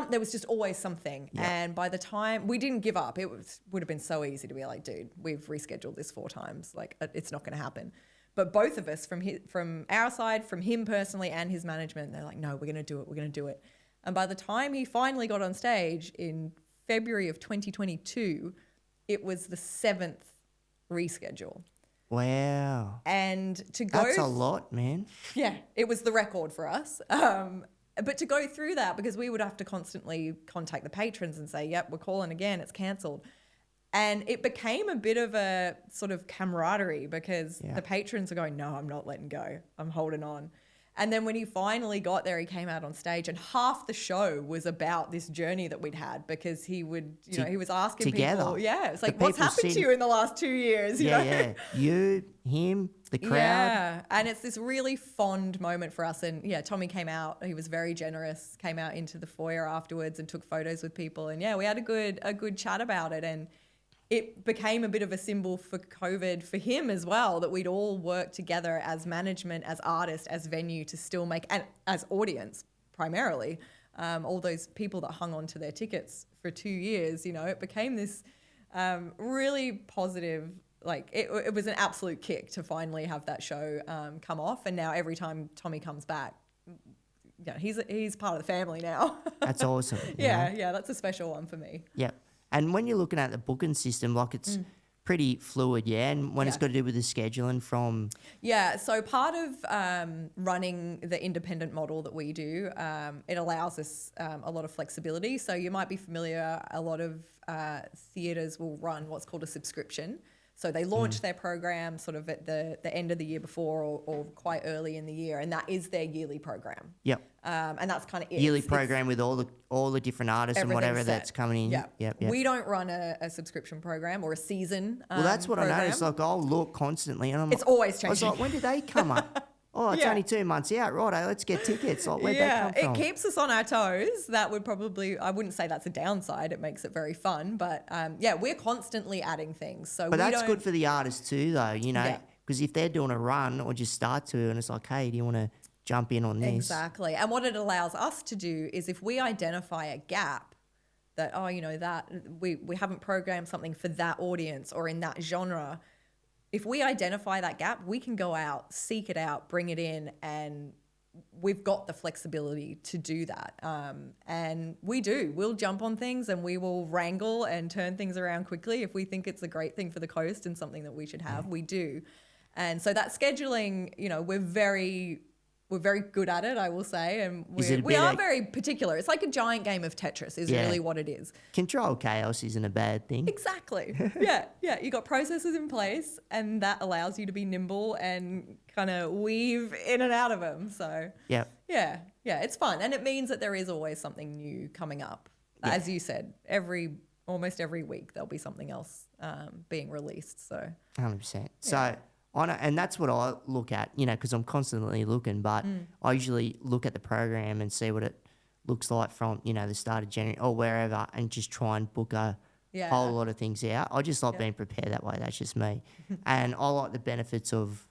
There was just always something. Yeah. And by the time we didn't give up, would have been so easy to be like, dude, we've rescheduled this 4 times. Like, it's not going to happen. But both of us, from our side, from him personally and his management, they're like, no, we're going to do it. We're going to do it. And by the time he finally got on stage in February of 2022, it was the 7th reschedule. Wow. And to go... That's a lot, man. Yeah, it was the record for us. But to go through that, because we would have to constantly contact the patrons and say, yep, we're calling again, it's cancelled. And it became a bit of a sort of camaraderie because the patrons are going, no, I'm not letting go. I'm holding on. And then when he finally got there, he came out on stage and half the show was about this journey that we'd had because he would, you know, he was asking people. Yeah, it's like, what's happened to you in the last 2 years? You know? Yeah. You, him, the crowd. Yeah, and it's this really fond moment for us. And yeah, Tommy came out. He was very generous, came out into the foyer afterwards and took photos with people. And yeah, we had a good chat about it. And it became a bit of a symbol for COVID for him as well, that we'd all work together as management, as artists, as venue to still make, and as audience primarily, all those people that hung on to their tickets for 2 years, you know, it became this really positive, like it was an absolute kick to finally have that show come off. And now every time Tommy comes back, yeah, he's part of the family now. That's awesome. Yeah, that's a special one for me. Yeah. And when you're looking at the booking system, like it's pretty fluid, yeah? And when it's got to do with the scheduling from... Yeah, so part of running the independent model that we do, it allows us a lot of flexibility. So you might be familiar, a lot of theatres will run what's called a subscription. So they launch their program sort of at the end of the year before or quite early in the year, and that is their yearly program. Yep. And that's kind of it. Yearly program with all the different artists and whatever that's coming in. Yep. We don't run a subscription program or a season well, that's what program. I noticed. Like, I'll look constantly and I'm it's always changing. I was like, when did they come up? Oh, it's only 2 months out. Right, let's get tickets. Like, where'd they come from? It keeps us on our toes. That would probably, I wouldn't say that's a downside. It makes it very fun. But we're constantly adding things. So but that's good for the artists too, though, you know, because if they're doing a run or just start to and it's like, hey, do you want to jump in on this? Exactly. And what it allows us to do is if we identify a gap that, oh, you know, that we haven't programmed something for that audience or in that genre, if we identify that gap, we can go out, seek it out, bring it in, and we've got the flexibility to do that. And we do. We'll jump on things and we will wrangle and turn things around quickly. If we think it's a great thing for the coast and something that we should have, we do. And so that scheduling, you know, we're very good at it, I will say, and we are very particular. It's like a giant game of Tetris is really what it is. Control chaos isn't a bad thing. Exactly. Yeah. You got processes in place and that allows you to be nimble and kind of weave in and out of them. So yeah, it's fun. And it means that there is always something new coming up. Yeah. As you said, almost every week there'll be something else being released. So 100%. So and that's what I look at, you know, because I'm constantly looking, but I usually look at the program and see what it looks like from, you know, the start of January or wherever and just try and book a whole lot of things out. I just like being prepared that way. That's just me. And I like the benefits of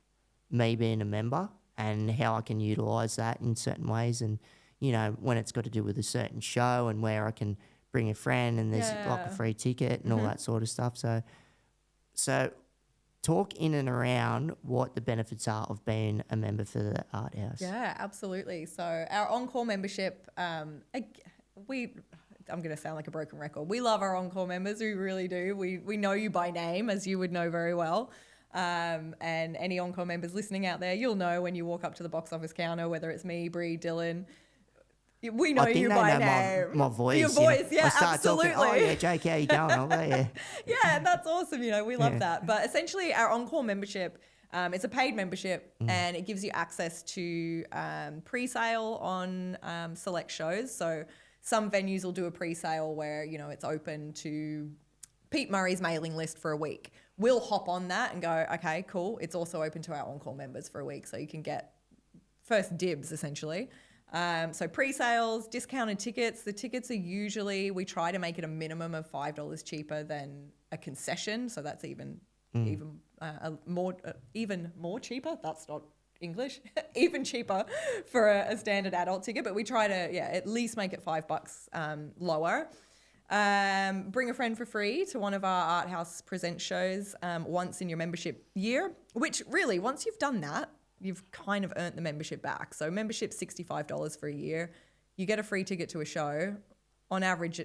me being a member and how I can utilise that in certain ways. And, you know, when it's got to do with a certain show and where I can bring a friend and there's like a free ticket and all that sort of stuff. So talk in and around what the benefits are of being a member for the art house. Yeah, absolutely. So our Encore membership, I'm going to sound like a broken record. We love our Encore members. We really do. We know you by name, as you would know very well. And any Encore members listening out there, you'll know when you walk up to the box office counter, whether it's me, Bree, Dylan, we know you by name. My voice. Your voice, you know? yeah, absolutely. Talking, oh, yeah, Jake, how you going? Oh, yeah. Yeah, that's awesome. You know, we love that. But essentially, our Encore membership, it's a paid membership and it gives you access to pre-sale on select shows. So some venues will do a pre-sale where, you know, it's open to Pete Murray's mailing list for a week. We'll hop on that and go, okay, cool. It's also open to our Encore members for a week. So you can get first dibs essentially. So pre-sales, discounted tickets. The tickets are usually, we try to make it a minimum of $5 cheaper than a concession. So that's even more cheaper. That's not English. Even cheaper for a standard adult ticket. But we try to, at least make it $5 lower. Bring a friend for free to one of our art house present shows once in your membership year, which really, once you've done that, you've kind of earned the membership back. So membership's $65 for a year. You get a free ticket to a show. On average,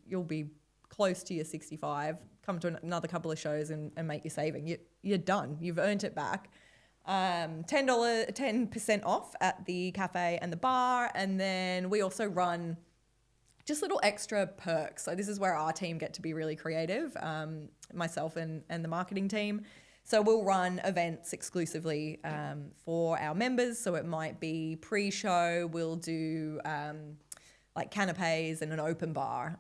you'll be close to your 65. Come to another couple of shows and make your saving. You're done. You've earned it back. $10% off at the cafe and the bar. And then we also run just little extra perks. So this is where our team get to be really creative, myself and the marketing team. So we'll run events exclusively for our members. So it might be pre-show. We'll do like canapes and an open bar,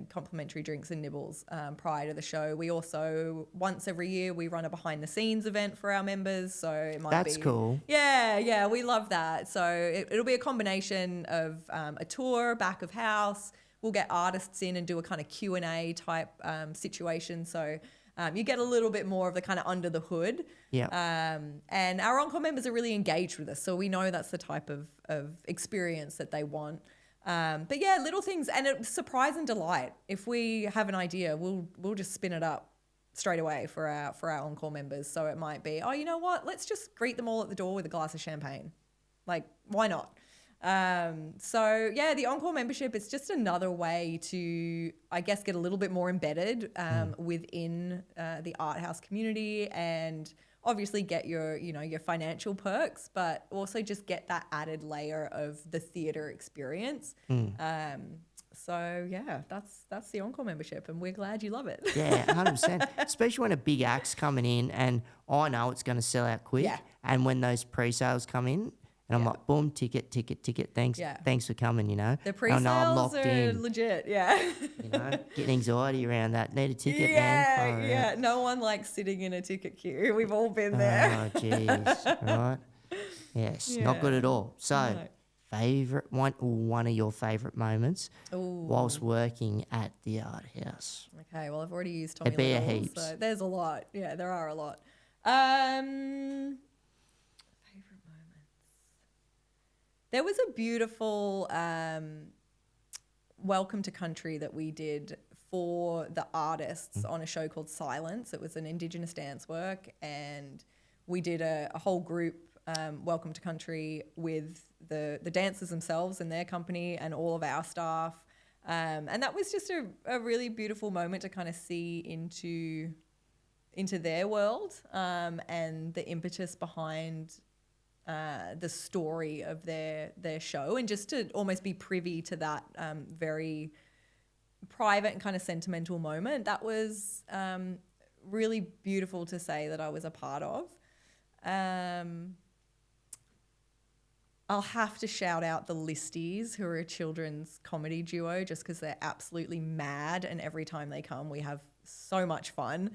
complimentary drinks and nibbles prior to the show. We also, once every year, we run a behind-the-scenes event for our members. So it might That's cool. Yeah, we love that. So it'll be a combination of a tour, back of house. We'll get artists in and do a kind of Q&A type situation. So you get a little bit more of the kind of under the hood. Yeah. And our Encore members are really engaged with us. So we know that's the type of experience that they want. But yeah, little things, and a surprise and delight. If we have an idea, we'll just spin it up straight away for our Encore members. So it might be, oh, you know what? Let's just greet them all at the door with a glass of champagne. Like, why not? So yeah, the Encore membership, it's just another way to, I guess, get a little bit more embedded within the art house community, and obviously get your financial perks, but also just get that added layer of the theatre experience. So yeah, that's the Encore membership, and we're glad you love it. Yeah, 100%. Especially when a big act's coming in, and I know it's going to sell out quick. Yeah. And when those pre-sales come in, and I'm like, boom, ticket. Thanks for coming, you know. The And I'm pre-sales locked are in, legit, yeah. you know, getting anxiety around that. Need a ticket, man. Far out. Yeah. No one likes sitting in a ticket queue. We've all been there. Oh, jeez. Right? Yes, not good at all. So, favourite one of your favourite moments whilst working at the art house? Okay, well, I've already used Tommy There'd be a Little, heaps. so there's a lot. Yeah, there are a lot. Favorite moments. There was a beautiful welcome to country that we did for the artists on a show called Silence. It was an Indigenous dance work, and we did a whole group welcome to country with the dancers themselves and their company and all of our staff. And that was just a really beautiful moment to kind of see into their world and the impetus behind the story of their show, and just to almost be privy to that very private and kind of sentimental moment. That was really beautiful to say that I was a part of. I'll have to shout out the Listies, who are a children's comedy duo, just because they're absolutely mad, and every time they come we have so much fun.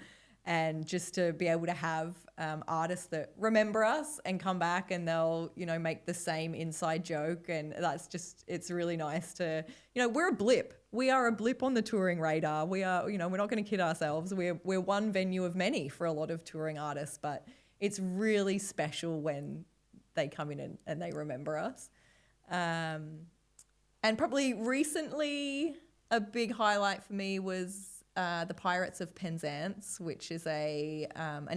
And just to be able to have artists that remember us and come back, and they'll, make the same inside joke. And that's just, it's really nice to, we're a blip. We are a blip on the touring radar. We are, we're not going to kid ourselves. We're one venue of many for a lot of touring artists, but it's really special when they come in and they remember us. And probably recently a big highlight for me was The Pirates of Penzance, which is an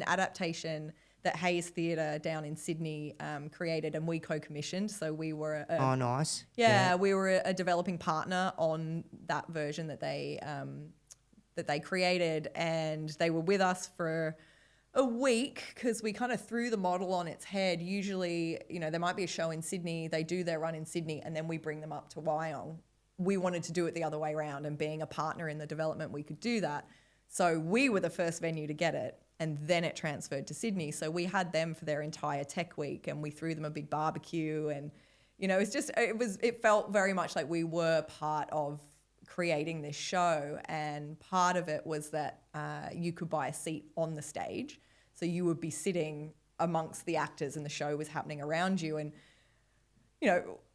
adaptation that Hayes Theatre down in Sydney created, and we co-commissioned. So we were Oh, nice. yeah, we were a developing partner on that version that they created, and they were with us for a week because we kind of threw the model on its head. Usually, there might be a show in Sydney, they do their run in Sydney, and then we bring them up to Wyong. We wanted to do it the other way around, and being a partner in the development, we could do that. So we were the first venue to get it, and then it transferred to Sydney. So we had them for their entire tech week, and we threw them a big barbecue, and it felt very much like we were part of creating this show. And part of it was that you could buy a seat on the stage, so you would be sitting amongst the actors and the show was happening around you. And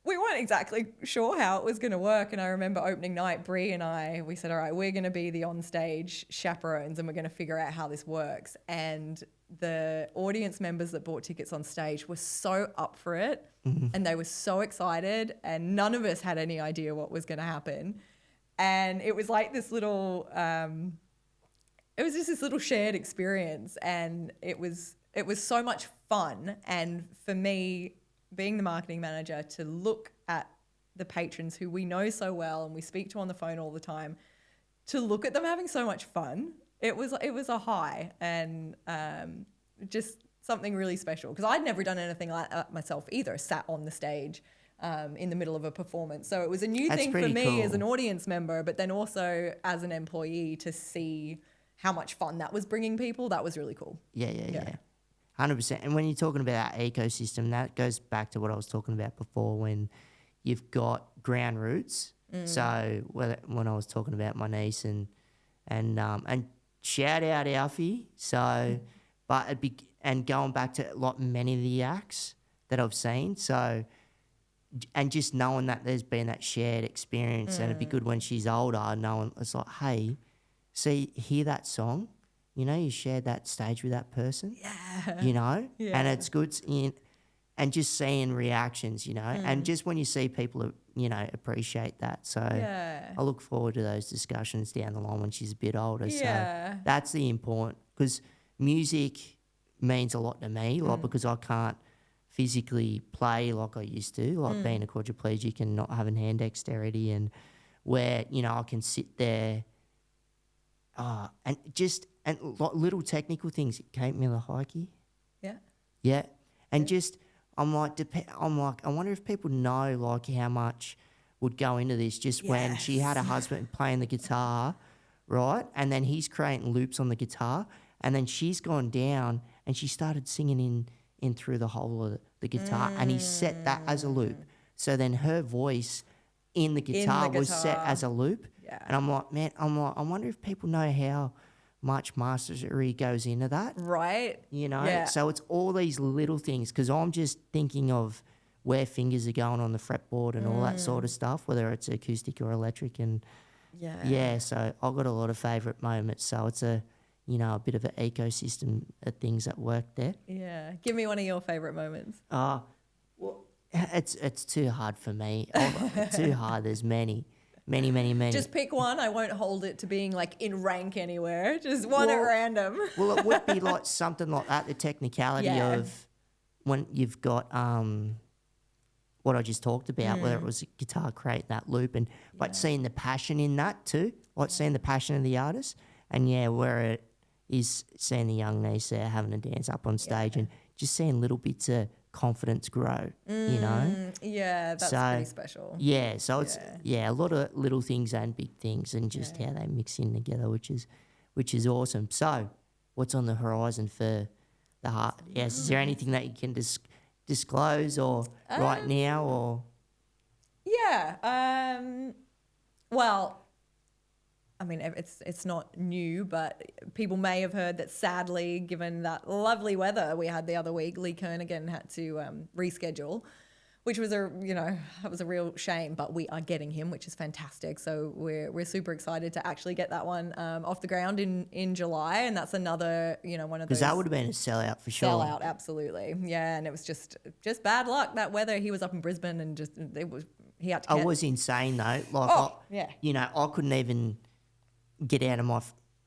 we weren't exactly sure how it was going to work. And I remember opening night, Brie and we said, all right, we're going to be the on-stage chaperones and we're going to figure out how this works. And the audience members that bought tickets on stage were so up for it and they were so excited, and none of us had any idea what was going to happen. And it was like this little, it was just this little shared experience, and it was so much fun. And for me, being the marketing manager, to look at the patrons who we know so well and we speak to on the phone all the time, to look at them having so much fun, it was a high, and just something really special, because I'd never done anything like that myself either, sat on the stage in the middle of a performance. So it was a new thing for me as an audience member, but then also as an employee, to see how much fun that was bringing people. That was really cool. Yeah. 100%. And when you're talking about our ecosystem, that goes back to what I was talking about before, when you've got ground roots. So when I was talking about my niece and shout out Alfie. So, and going back to like many of the acts that I've seen. So, and just knowing that there's been that shared experience, and it'd be good when she's older, knowing it's like, hey, hear that song? You shared that stage with that person. Yeah. And it's good, and just seeing reactions, and just when you see people, appreciate that. So I look forward to those discussions down the line when she's a bit older. Yeah. So that's the important, because music means a lot to me, like, because I can't physically play like I used to, like being a quadriplegic and not having hand dexterity, and where, I can sit there and like little technical things. Kate Miller Heike. Yeah. And just, I'm like, I wonder if people know like how much would go into this, just when she had a husband playing the guitar, right? And then he's creating loops on the guitar, and then she's gone down and she started singing in through the whole of the guitar, and he set that as a loop. So then her voice in the guitar was set as a loop. Yeah. And I'm like, man, I wonder if people know how much mastery goes into that. Right. Yeah. So it's all these little things, because I'm just thinking of where fingers are going on the fretboard and all that sort of stuff, whether it's acoustic or electric. And so I've got a lot of favourite moments. So it's a bit of an ecosystem of things that work there. Yeah. Give me one of your favourite moments. Well, it's too hard for me. Too hard. There's many. Just pick one. I won't hold it to being like in rank anywhere. Just one at random. Well, it would be like something like that, the technicality of when you've got what I just talked about, whether it was a guitar creating that loop, and but seeing the passion in that too, like seeing the passion of the artist, and where it is seeing the young niece there having a dance up on stage, and just seeing little bits of confidence grow, Yeah, that's pretty special. Yeah, so it's a lot of little things and big things, and just how they mix in together, which is awesome. So, what's on the horizon for the heart? Yes, is there anything that you can disclose or right now, or? Yeah. Well, I mean, it's not new, but people may have heard that sadly, given that lovely weather we had the other week, Lee Kernaghan had to reschedule, which was that was a real shame. But we are getting him, which is fantastic. So we're super excited to actually get that one off the ground in July, and that's another one of those. Because that would have been a sellout for sure. Sellout, absolutely, yeah. And it was just bad luck that weather. He was up in Brisbane, and he had to. I was insane though. Like, I couldn't even get out of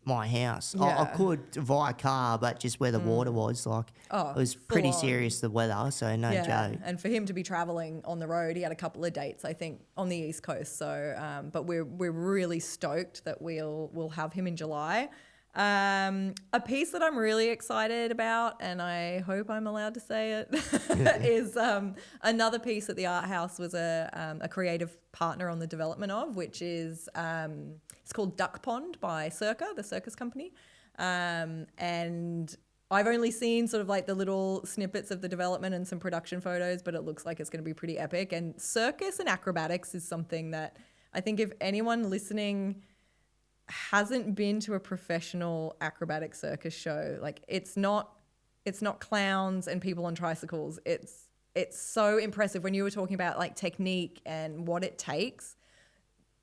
my house. I could via car, but just where the water was, it was pretty serious, the weather, so no joke. And for him to be travelling on the road, he had a couple of dates, I think, on the East Coast. So, but we're really stoked that we'll have him in July. A piece that I'm really excited about, and I hope I'm allowed to say it, is another piece that the Art House was a creative partner on the development of, which is it's called Duck Pond by Circa, the circus company, and I've only seen sort of like the little snippets of the development and some production photos, but it looks like it's going to be pretty epic. And circus and acrobatics is something that I think if anyone listening hasn't been to a professional acrobatic circus show, like it's not clowns and people on tricycles. It's it's so impressive when you were talking about like technique and what it takes.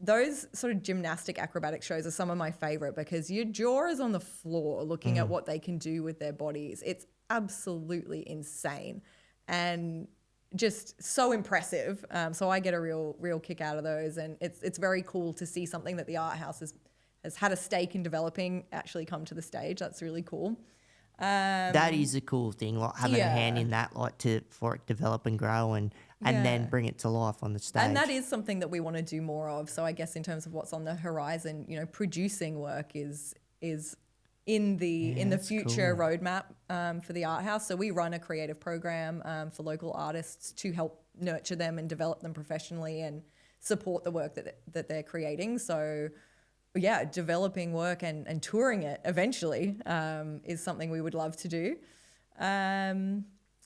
Those sort of gymnastic acrobatic shows are some of my favorite because your jaw is on the floor looking at what they can do with their bodies. It's absolutely insane and just so impressive. So I get a real kick out of those, and it's very cool to see something that the art house has had a stake in developing actually come to the stage. That's really cool. That is a cool thing, like having a hand in that, like for it develop and grow and then bring it to life on the stage. And that is something that we want to do more of. So I guess in terms of what's on the horizon, you know, producing work is in the future roadmap for the art house. So we run a creative program for local artists to help nurture them and develop them professionally and support the work that they're creating. So yeah, developing work and touring it eventually is something we would love to do.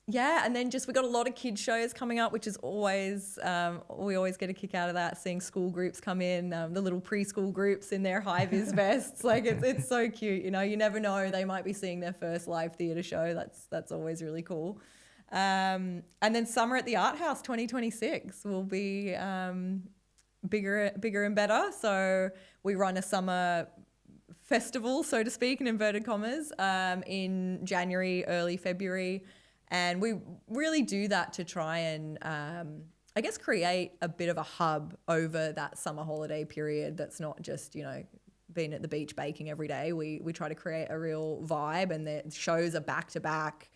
Yeah, and then just we got a lot of kids shows coming up, which is always we always get a kick out of that. Seeing school groups come in, the little preschool groups in their high vis vests, like it's so cute. You know, you never know, they might be seeing their first live theatre show. That's always really cool. And then Summer at the Art House 2026 will be bigger and better. So we run a summer festival, so to speak, in inverted commas, in January, early February. And we really do that to try and, I guess, create a bit of a hub over that summer holiday period that's not just, you know, being at the beach baking every day. We try to create a real vibe, and the shows are back-to-back.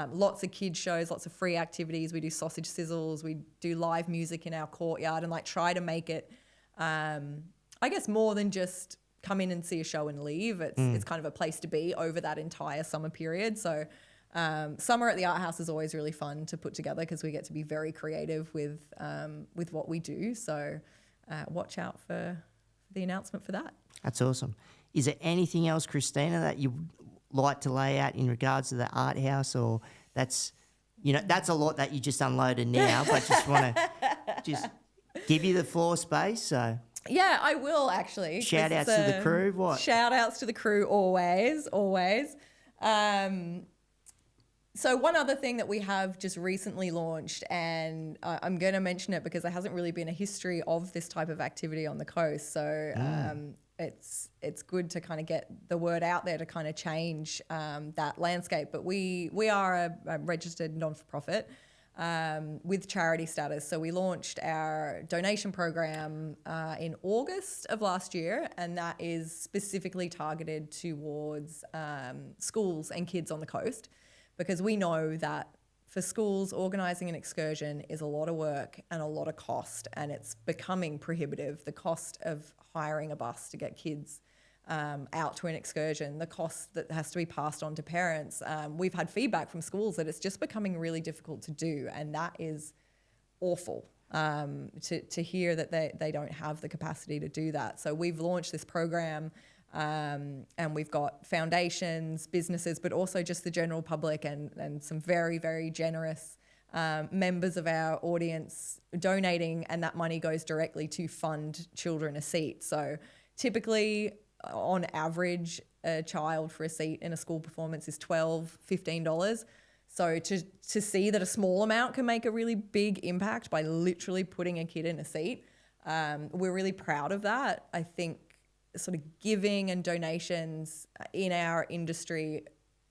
Lots of kids shows, lots of free activities. We do sausage sizzles. We do live music in our courtyard and, like, try to make it, I guess, more than just come in and see a show and leave. It's kind of a place to be over that entire summer period. So Summer at the Art House is always really fun to put together because we get to be very creative with what we do. So watch out for the announcement for that. That's awesome. Is there anything else, Kristina, that you would like to lay out in regards to the art house, or that's a lot that you just unloaded now, but just want to just give you the floor space. So yeah, I will actually. Shout outs to the crew. What? Shout outs to the crew always. So one other thing that we have just recently launched, and I'm going to mention it because there hasn't really been a history of this type of activity on the coast. So it's good to kind of get the word out there to kind of change that landscape. But we are a registered non-for-profit with charity status. So we launched our donation program in August of last year, and that is specifically targeted towards schools and kids on the coast. Because we know that for schools, organising an excursion is a lot of work and a lot of cost, and it's becoming prohibitive. The cost of hiring a bus to get kids out to an excursion, the cost that has to be passed on to parents. We've had feedback from schools that it's just becoming really difficult to do, and that is awful to hear that they don't have the capacity to do that. So we've launched this program. And we've got foundations, businesses, but also just the general public and some very, very generous members of our audience donating, and that money goes directly to fund children a seat. So typically, on average, a child for a seat in a school performance is $12, $15. So to see that a small amount can make a really big impact by literally putting a kid in a seat, we're really proud of that. I think sort of giving and donations in our industry,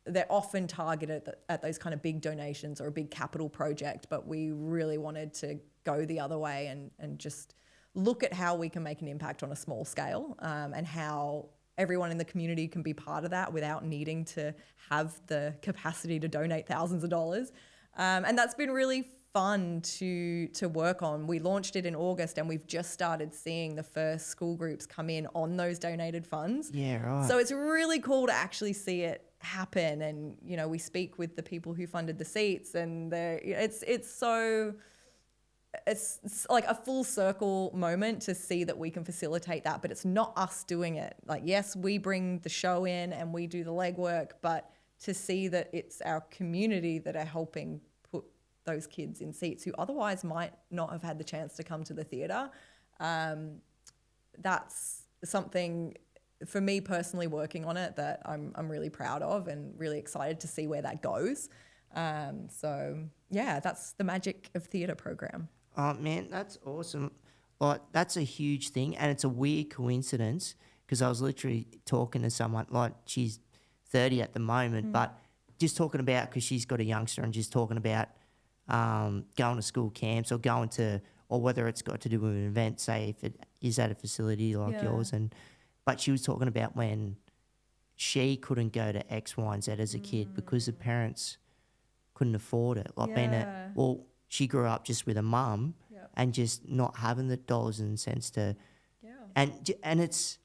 they're often targeted at those kind of big donations or a big capital project, but we really wanted to go the other way and just look at how we can make an impact on a small scale, and how everyone in the community can be part of that without needing to have the capacity to donate thousands of dollars. And that's been really fun to work on. We launched it in August, and we've just started seeing the first school groups come in on those donated funds. Yeah, right. So it's really cool to actually see it happen. And, you know, we speak with the people who funded the seats, and it's like a full circle moment to see that we can facilitate that, but it's not us doing it. Like, yes, we bring the show in and we do the legwork, but to see that it's our community that are helping put those kids in seats who otherwise might not have had the chance to come to the theatre. That's something for me personally working on it that I'm really proud of and really excited to see where that goes. So yeah, that's the magic of theatre program. Oh man, that's awesome. Like that's a huge thing, and it's a weird coincidence because I was literally talking to someone like she's 30 at the moment, but just talking about because she's got a youngster and just talking about going to school camps or going to or whether it's got to do with an event, say if it is at a facility like yours, but she was talking about when she couldn't go to X, Y, and Z as a kid because the parents couldn't afford it. Like she grew up just with a mum and just not having the dollars and cents to, and it's,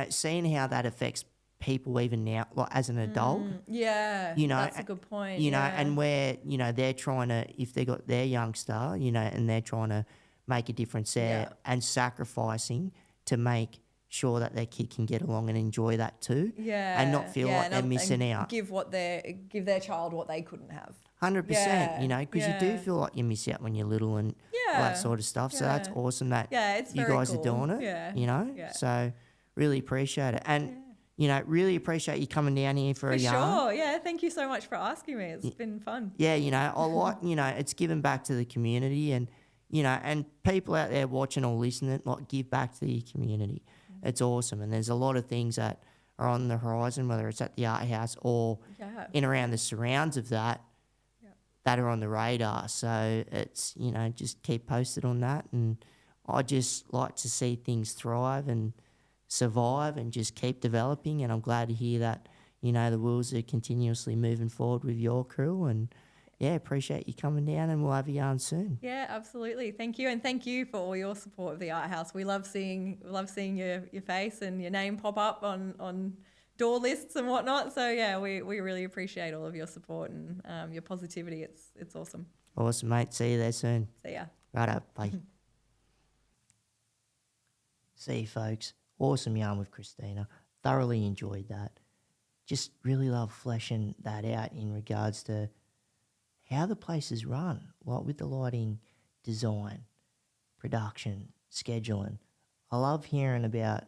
seeing how that affects people even now, like as an adult. That's a good point. And where, they're trying to, if they got their youngster, and they're trying to make a difference there and sacrificing to make sure that their kid can get along and enjoy that too. And not feel like they're missing out. Give their child what they couldn't have. 100%, because you do feel like you miss out when you're little and all that sort of stuff. So that's awesome that it's you very guys cool. are doing it, So really appreciate it. And, really appreciate you coming down here for a yarn. Sure, yeah. Thank you so much for asking me. It's been fun. Yeah, I like, it's giving back to the community and, and people out there watching or listening, like give back to the community. It's awesome. And there's a lot of things that are on the horizon, whether it's at the art house or in around the surrounds of that, that are on the radar. So it's, just keep posted on that. And I just like to see things thrive and survive and just keep developing. And I'm glad to hear that, the wheels are continuously moving forward with your crew. And appreciate you coming down and we'll have a yarn soon. Yeah, absolutely. Thank you. And thank you for all your support of the Art House. We love seeing your face and your name pop up on door lists and whatnot. So we really appreciate all of your support and your positivity. It's awesome. Awesome, mate. See you there soon. See ya. Righto, bye. See you, folks. Awesome yarn with Kristina. Thoroughly enjoyed that. Just really love fleshing that out in regards to how the place is run, like with the lighting, design, production, scheduling. I love hearing about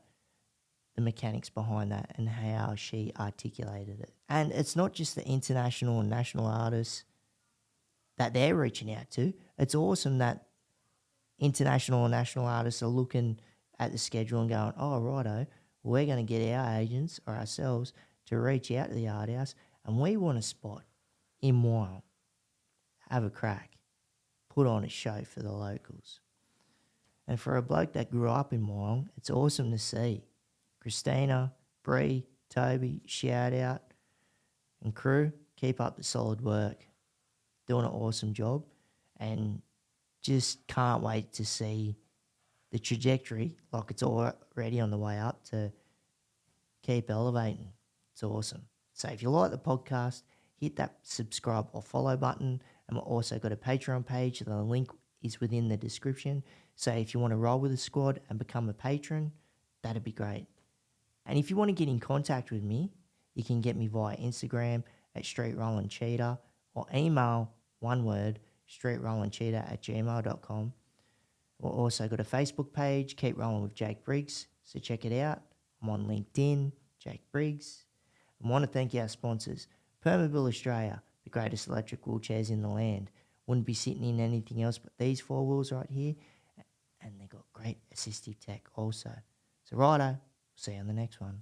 the mechanics behind that and how she articulated it. And it's not just the international and national artists that they're reaching out to. It's awesome that international and national artists are looking at the schedule and going, oh, righto, we're going to get our agents or ourselves to reach out to the art house and we want a spot in Wyong. Have a crack, put on a show for the locals. And for a bloke that grew up in Wyong, it's awesome to see. Kristina, Bree, Toby, shout out. And crew, keep up the solid work. Doing an awesome job. And just can't wait to see the trajectory, like it's already on the way up, to keep elevating. It's awesome. So if you like the podcast, hit that subscribe or follow button. And we've also got a Patreon page. The link is within the description. So if you want to roll with the squad and become a patron, that'd be great. And if you want to get in contact with me, you can get me via Instagram at streetrollandcheetah or email, one word, streetrollandcheetah@gmail.com. We've also got a Facebook page, Keep Rolling with Jake Briggs, so check it out. I'm on LinkedIn, Jake Briggs. I want to thank our sponsors, Permobil Australia, the greatest electric wheelchairs in the land. Wouldn't be sitting in anything else but these four wheels right here. And they've got great assistive tech also. So righto, see you on the next one.